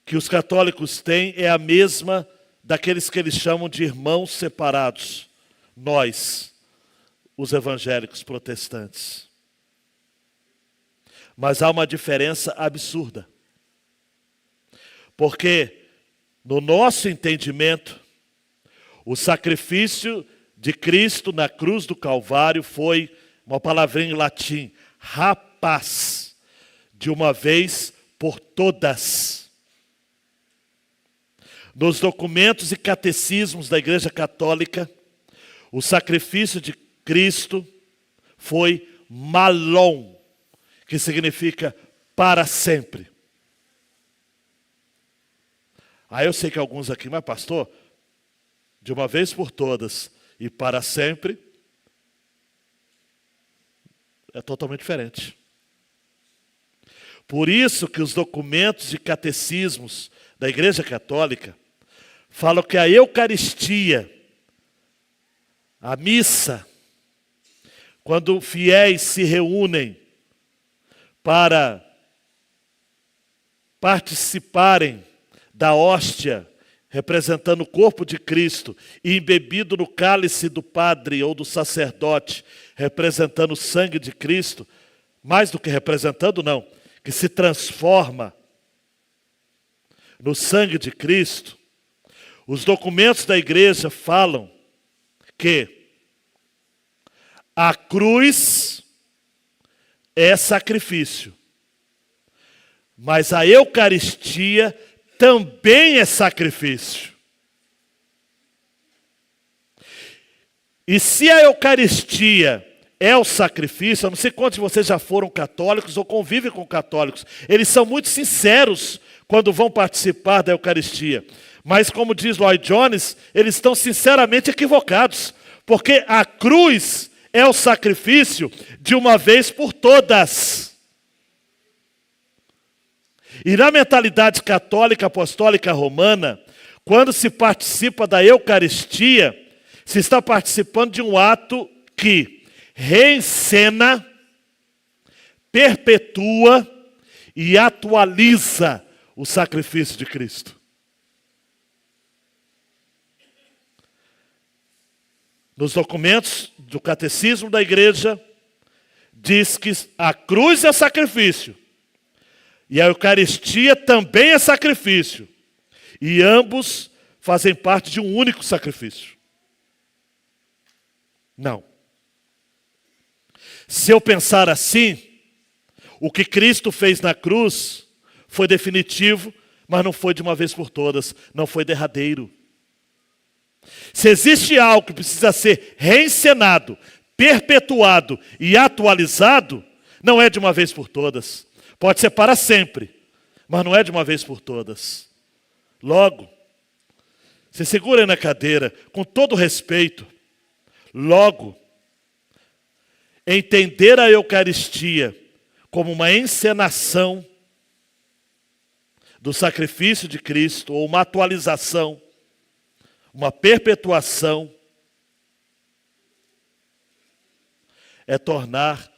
que os católicos têm é a mesma daqueles que eles chamam de irmãos separados, nós, os evangélicos protestantes. Mas há uma diferença absurda. Porque, no nosso entendimento, o sacrifício de Cristo na cruz do Calvário foi uma palavrinha em latim, rapaz, de uma vez por todas. Nos documentos e catecismos da Igreja Católica, o sacrifício de Cristo foi malon, que significa para sempre. Aí eu sei que alguns aqui, mas pastor, de uma vez por todas e para sempre, é totalmente diferente. Por isso que os documentos e catecismos da Igreja Católica falam que a Eucaristia, a missa, quando fiéis se reúnem para participarem da hóstia, representando o corpo de Cristo, e embebido no cálice do padre ou do sacerdote, representando o sangue de Cristo, mais do que representando, não, que se transforma no sangue de Cristo, os documentos da igreja falam que a cruz é sacrifício, mas a Eucaristia também é sacrifício. E se a Eucaristia é o sacrifício, eu não sei quantos de vocês já foram católicos ou convivem com católicos, eles são muito sinceros quando vão participar da Eucaristia. Mas como diz Lloyd Jones, eles estão sinceramente equivocados, porque a cruz é o sacrifício de uma vez por todas. E na mentalidade católica, apostólica romana, quando se participa da Eucaristia, se está participando de um ato que reencena, perpetua e atualiza o sacrifício de Cristo. Nos documentos do catecismo da igreja, diz que a cruz é sacrifício. E a Eucaristia também é sacrifício. E ambos fazem parte de um único sacrifício. Não. Se eu pensar assim, o que Cristo fez na cruz foi definitivo, mas não foi de uma vez por todas, não foi derradeiro. Se existe algo que precisa ser reencenado, perpetuado e atualizado, não é de uma vez por todas. Pode ser para sempre, mas não é de uma vez por todas. Logo, se segura aí na cadeira, com todo respeito. Logo, entender a Eucaristia como uma encenação do sacrifício de Cristo, ou uma atualização, uma perpetuação, é tornar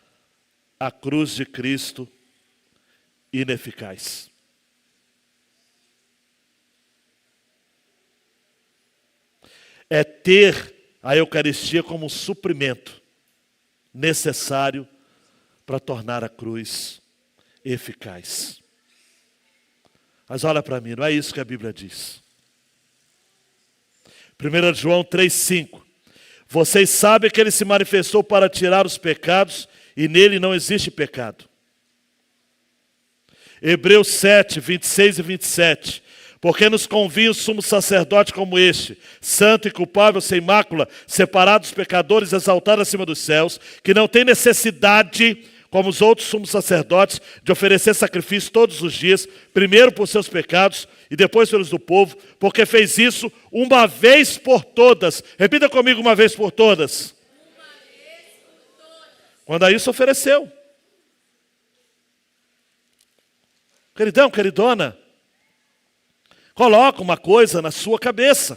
a cruz de Cristo ineficaz. É ter a Eucaristia como um suprimento necessário para tornar a cruz eficaz. Mas olha para mim, não é isso que a Bíblia diz. 1 João 3,5. Vocês sabem que ele se manifestou para tirar os pecados e nele não existe pecado. Hebreus 7, 26 e 27. Porque nos convinha o sumo sacerdote como este, santo e culpável, sem mácula, separado dos pecadores, exaltado acima dos céus, que não tem necessidade, como os outros sumos sacerdotes, de oferecer sacrifício todos os dias, primeiro por seus pecados e depois pelos do povo, porque fez isso uma vez por todas. Repita comigo, uma vez por todas. Uma vez por todas. Quando a isso ofereceu. Queridão, queridona, coloca uma coisa na sua cabeça.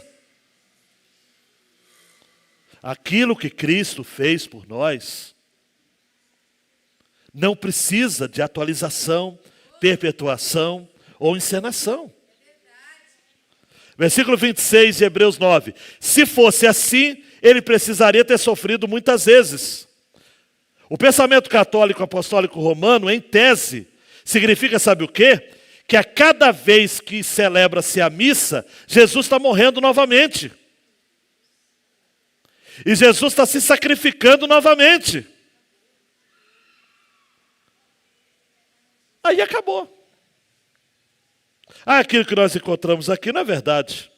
Aquilo que Cristo fez por nós não precisa de atualização, perpetuação ou encenação. Versículo 26 de Hebreus 9. Se fosse assim, ele precisaria ter sofrido muitas vezes. O pensamento católico apostólico romano, em tese, significa, sabe o quê? Que a cada vez que celebra-se a missa, Jesus está morrendo novamente. E Jesus está se sacrificando novamente. Aí acabou. Aquilo que nós encontramos aqui não é verdade.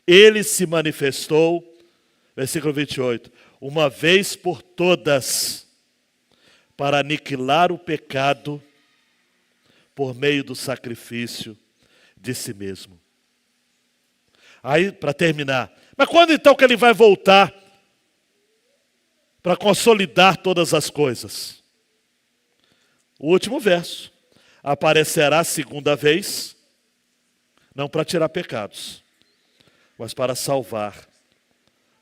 Ele se manifestou, versículo 28, uma vez por todas, para aniquilar o pecado por meio do sacrifício de si mesmo. Aí, para terminar, mas quando então que ele vai voltar para consolidar todas as coisas? O último verso. Aparecerá a segunda vez, não para tirar pecados, mas para salvar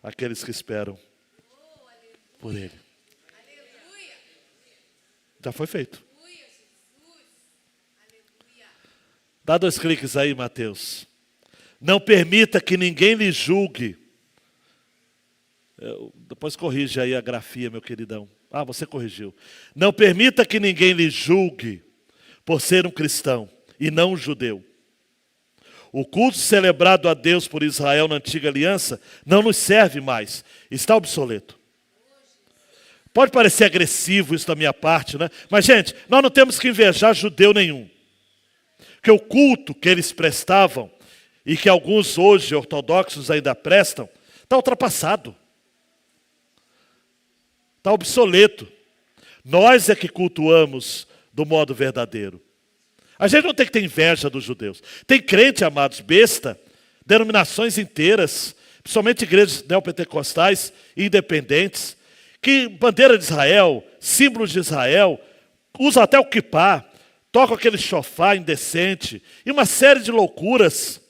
aqueles que esperam por ele. Aleluia. Já foi feito. Aleluia, Jesus. Aleluia. Dá 2 cliques aí, Mateus. Não permita que ninguém lhe julgue. Depois corrige aí a grafia, meu queridão. Ah, você corrigiu. Não permita que ninguém lhe julgue por ser um cristão e não um judeu. O culto celebrado a Deus por Israel na antiga aliança não nos serve mais. Está obsoleto. Pode parecer agressivo isso da minha parte, né? Mas, gente, nós não temos que invejar judeu nenhum. Porque o culto que eles prestavam, e que alguns hoje ortodoxos ainda prestam, está ultrapassado. Está obsoleto. Nós é que cultuamos do modo verdadeiro. A gente não tem que ter inveja dos judeus. Tem crente, amados, besta, denominações inteiras, principalmente igrejas neopentecostais e independentes, que bandeira de Israel, símbolos de Israel, usa até o quipá, toca aquele chofar indecente e uma série de loucuras.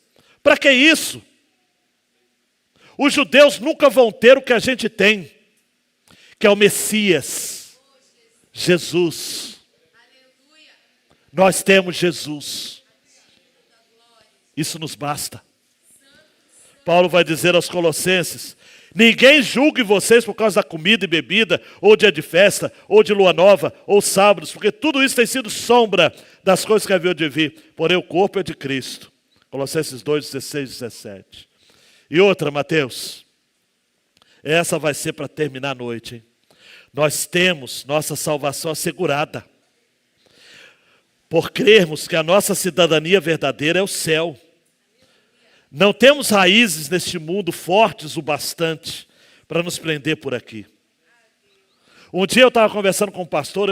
Para que isso? Os judeus nunca vão ter o que a gente tem, que é o Messias, Jesus. Nós temos Jesus. Isso nos basta. Paulo vai dizer aos Colossenses: ninguém julgue vocês por causa da comida e bebida, ou dia de festa, ou de lua nova, ou sábados, porque tudo isso tem sido sombra das coisas que haviam de vir. Porém o corpo é de Cristo. Colossenses 2, 16 e 17. E outra, Mateus. Essa vai ser para terminar a noite, hein? Nós temos nossa salvação assegurada, por crermos que a nossa cidadania verdadeira é o céu. Não temos raízes neste mundo fortes o bastante para nos prender por aqui. Um dia eu estava conversando com um pastor,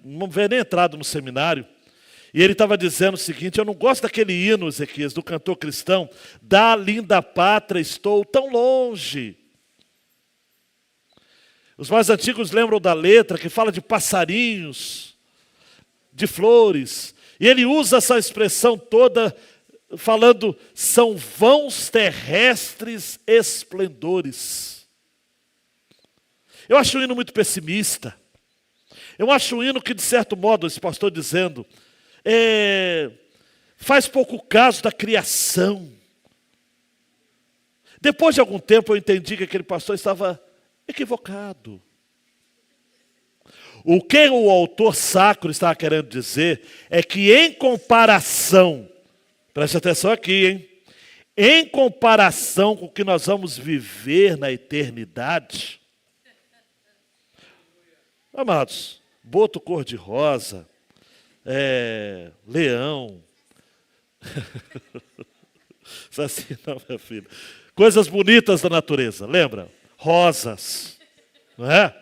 não havia nem entrado no seminário, e ele estava dizendo o seguinte: eu não gosto daquele hino, Ezequias, do cantor cristão, da linda pátria estou tão longe. Os mais antigos lembram da letra que fala de passarinhos, de flores. E ele usa essa expressão toda falando, são vãos terrestres esplendores. Eu acho um hino muito pessimista. Eu acho um hino que, de certo modo, esse pastor dizendo, faz pouco caso da criação. Depois de algum tempo eu entendi que aquele pastor estava equivocado. O que o autor sacro estava querendo dizer é que em comparação, preste atenção aqui, hein? Em comparação com o que nós vamos viver na eternidade, amados, boto cor-de-rosa, leão, assim não, minha filha, coisas bonitas da natureza, lembra? Rosas, não é?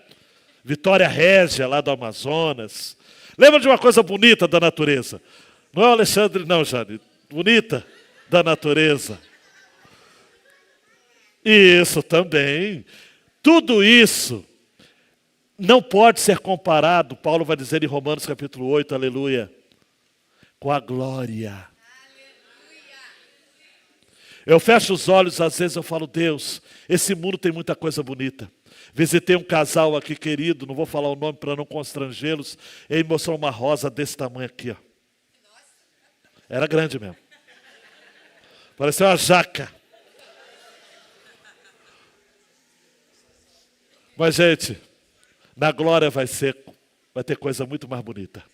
Vitória Régia, lá do Amazonas. Lembra de uma coisa bonita da natureza? Não é o Alexandre, não, Jane. Bonita da natureza. Isso também. Tudo isso não pode ser comparado, Paulo vai dizer em Romanos capítulo 8, aleluia, com a glória. Eu fecho os olhos, às vezes eu falo, Deus, esse mundo tem muita coisa bonita. Visitei um casal aqui querido, não vou falar o nome para não constrangê-los. Ele mostrou uma rosa desse tamanho aqui, ó. Era grande mesmo. Parecia uma jaca. Mas, gente, na glória vai ter coisa muito mais bonita.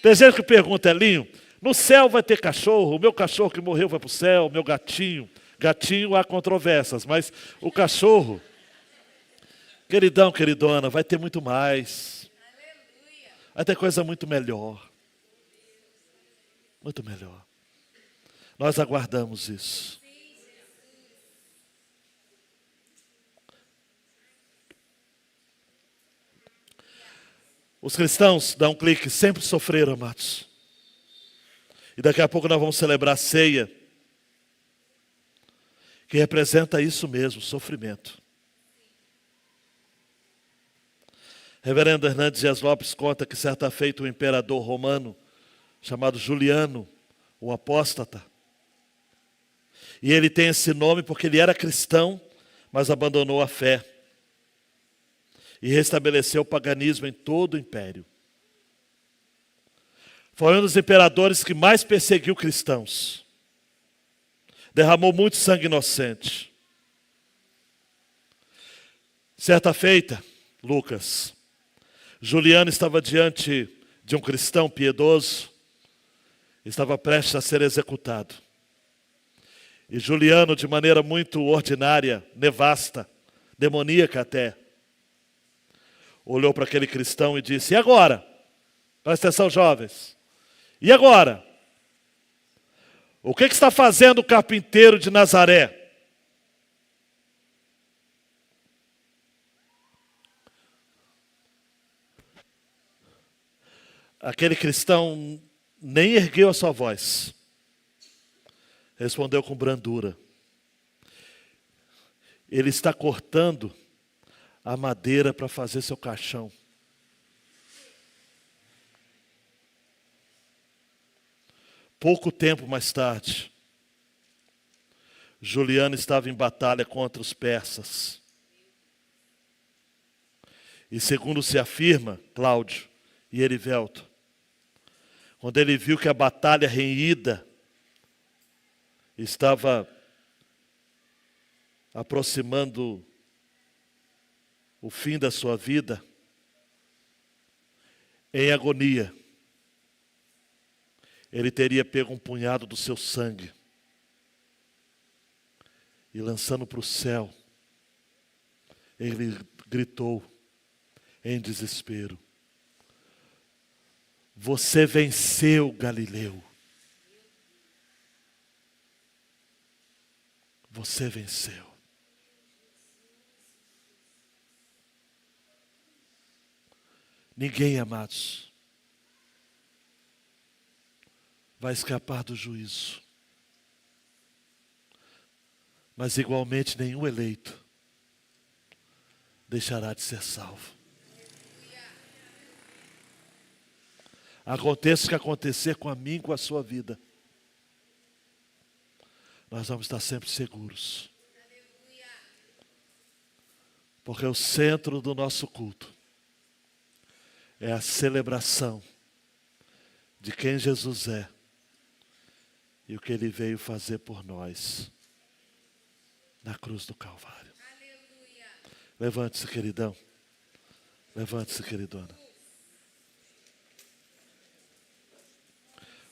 Tem gente que pergunta, Elinho, no céu vai ter cachorro? O meu cachorro que morreu vai para o céu, o meu gatinho. Gatinho há controvérsias, mas o cachorro, queridão, queridona, vai ter muito mais. Vai ter coisa muito melhor. Muito melhor. Nós aguardamos isso. Os cristãos, dá um clique, sempre sofreram, amados. E daqui a pouco nós vamos celebrar a ceia, que representa isso mesmo, sofrimento. Reverendo Hernandes Dias Lopes conta que certa feita um imperador romano, chamado Juliano, o apóstata, e ele tem esse nome porque ele era cristão, mas abandonou a fé. E restabeleceu o paganismo em todo o império. Foi um dos imperadores que mais perseguiu cristãos. Derramou muito sangue inocente. Certa feita, Lucas, Juliano estava diante de um cristão piedoso, estava prestes a ser executado. E Juliano, de maneira muito ordinária, nevasta, demoníaca até, olhou para aquele cristão e disse, e agora? Presta atenção, jovens. E agora? O que está fazendo o carpinteiro de Nazaré? Aquele cristão nem ergueu a sua voz. Respondeu com brandura. Ele está cortando a madeira para fazer seu caixão. Pouco tempo mais tarde, Juliano estava em batalha contra os persas. E segundo se afirma, Cláudio e Erivelto, quando ele viu que a batalha renhida estava aproximando o fim da sua vida, em agonia, ele teria pego um punhado do seu sangue e lançando para o céu, ele gritou em desespero, você venceu, Galileu. Você venceu. Ninguém, amados, vai escapar do juízo. Mas igualmente nenhum eleito deixará de ser salvo. Aconteça o que acontecer com a mim e com a sua vida, nós vamos estar sempre seguros. Porque o centro do nosso culto é a celebração de quem Jesus é e o que Ele veio fazer por nós na cruz do Calvário. Levante-se, queridão. Levante-se, queridona.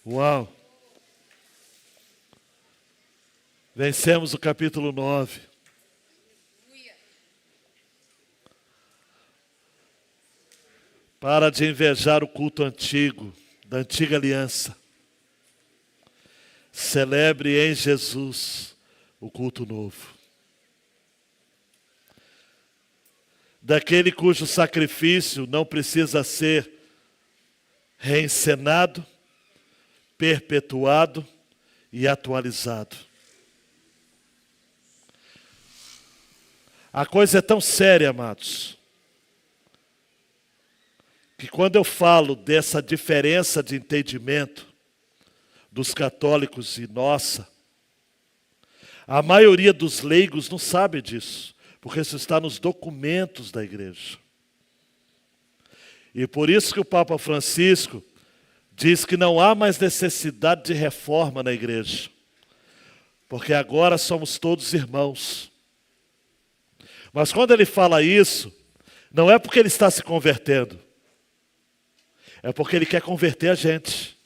Uau! Vencemos o capítulo 9. Para de invejar o culto antigo, da antiga aliança. Celebre em Jesus o culto novo. daquele cujo sacrifício não precisa ser reencenado, perpetuado e atualizado. A coisa é tão séria, amados, que quando eu falo dessa diferença de entendimento dos católicos e nossa, a maioria dos leigos não sabe disso, porque isso está nos documentos da igreja. E por isso que o Papa Francisco diz que não há mais necessidade de reforma na igreja, porque agora somos todos irmãos. Mas quando ele fala isso, não é porque ele está se convertendo, é porque ele quer converter a gente.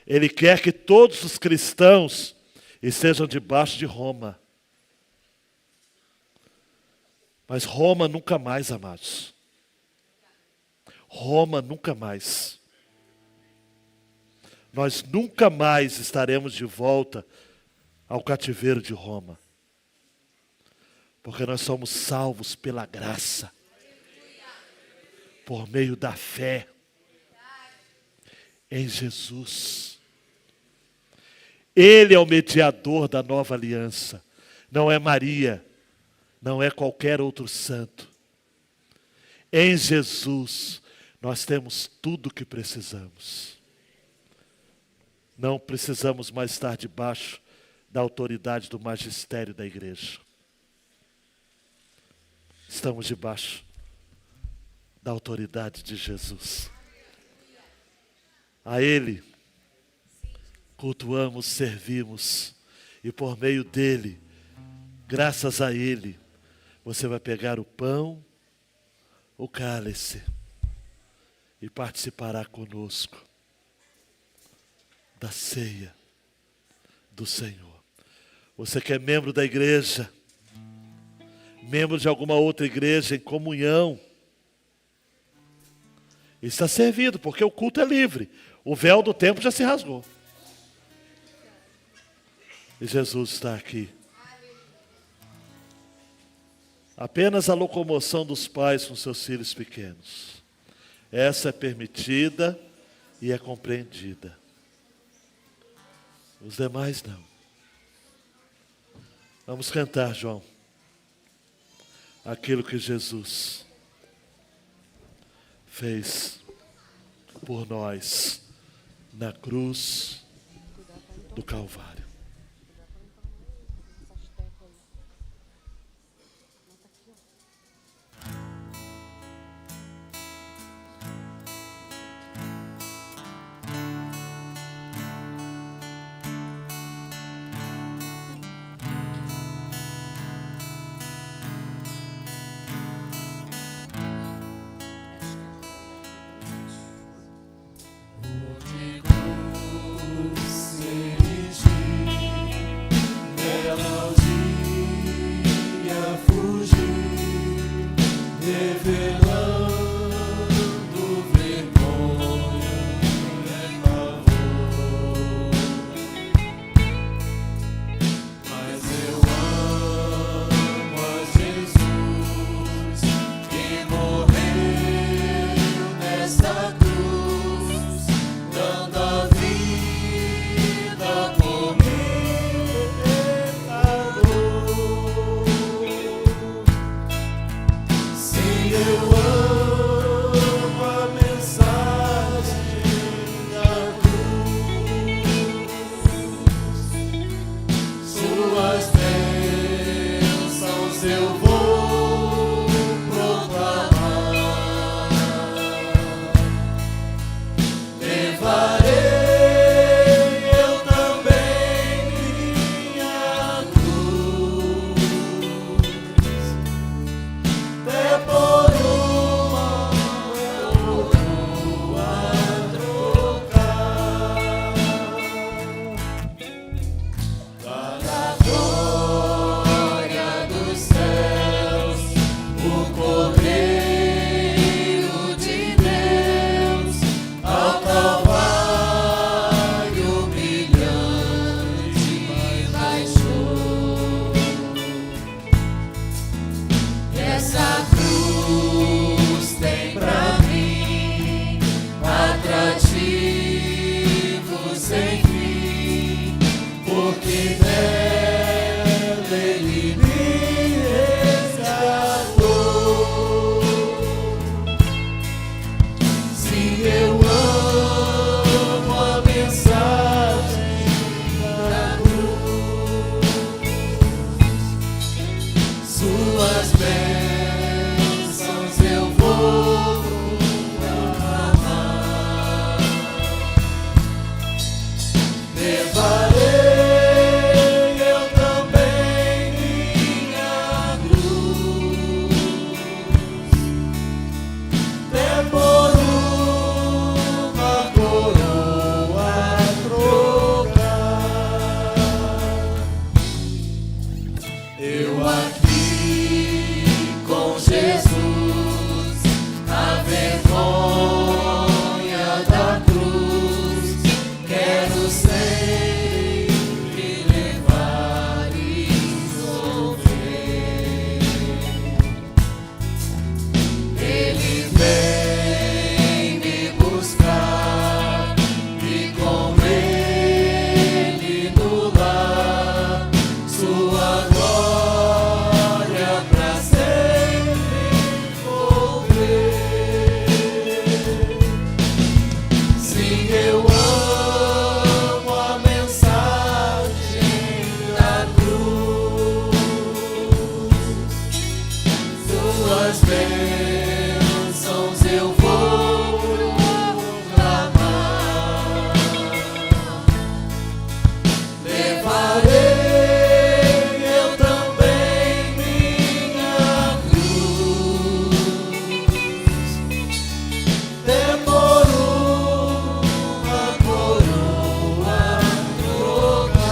Ele quer que todos os cristãos estejam debaixo de Roma. Mas Roma nunca mais, amados. Roma nunca mais. Nós nunca mais estaremos de volta ao cativeiro de Roma. Porque nós somos salvos pela graça. Por meio da fé em Jesus. Ele é o mediador da nova aliança. Não é Maria, não é qualquer outro santo. Em Jesus, nós temos tudo o que precisamos. Não precisamos mais estar debaixo da autoridade do magistério da igreja. Estamos debaixo da autoridade de Jesus. A Ele cultuamos, servimos, e por meio dEle, graças a Ele, você vai pegar o pão, o cálice, e participará conosco da ceia do Senhor. Você que é membro da igreja, membro de alguma outra igreja em comunhão, está servido, porque o culto é livre. O véu do templo já se rasgou. E Jesus está aqui. Apenas a locomoção dos pais com seus filhos pequenos. Essa é permitida e é compreendida. Os demais não. Vamos cantar, João. Aquilo que Jesus fez por nós na cruz do Calvário. Por Suas bênçãos eu vou proclamar. Levarei eu também minha cruz, demorou uma coroa trocar.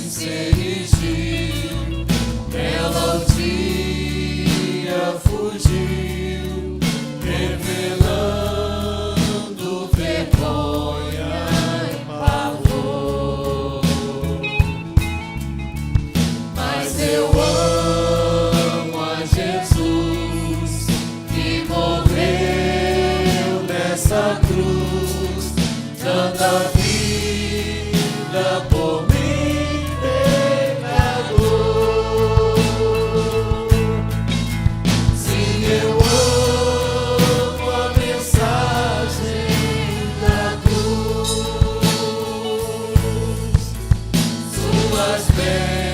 Se erigiu, ela ao dia fugiu, revelando vergonha e pavor. Mas eu amo a Jesus que morreu nessa cruz, dando a vida por mim, pecador. Sim, eu amo a mensagem da cruz. Suas bênçãos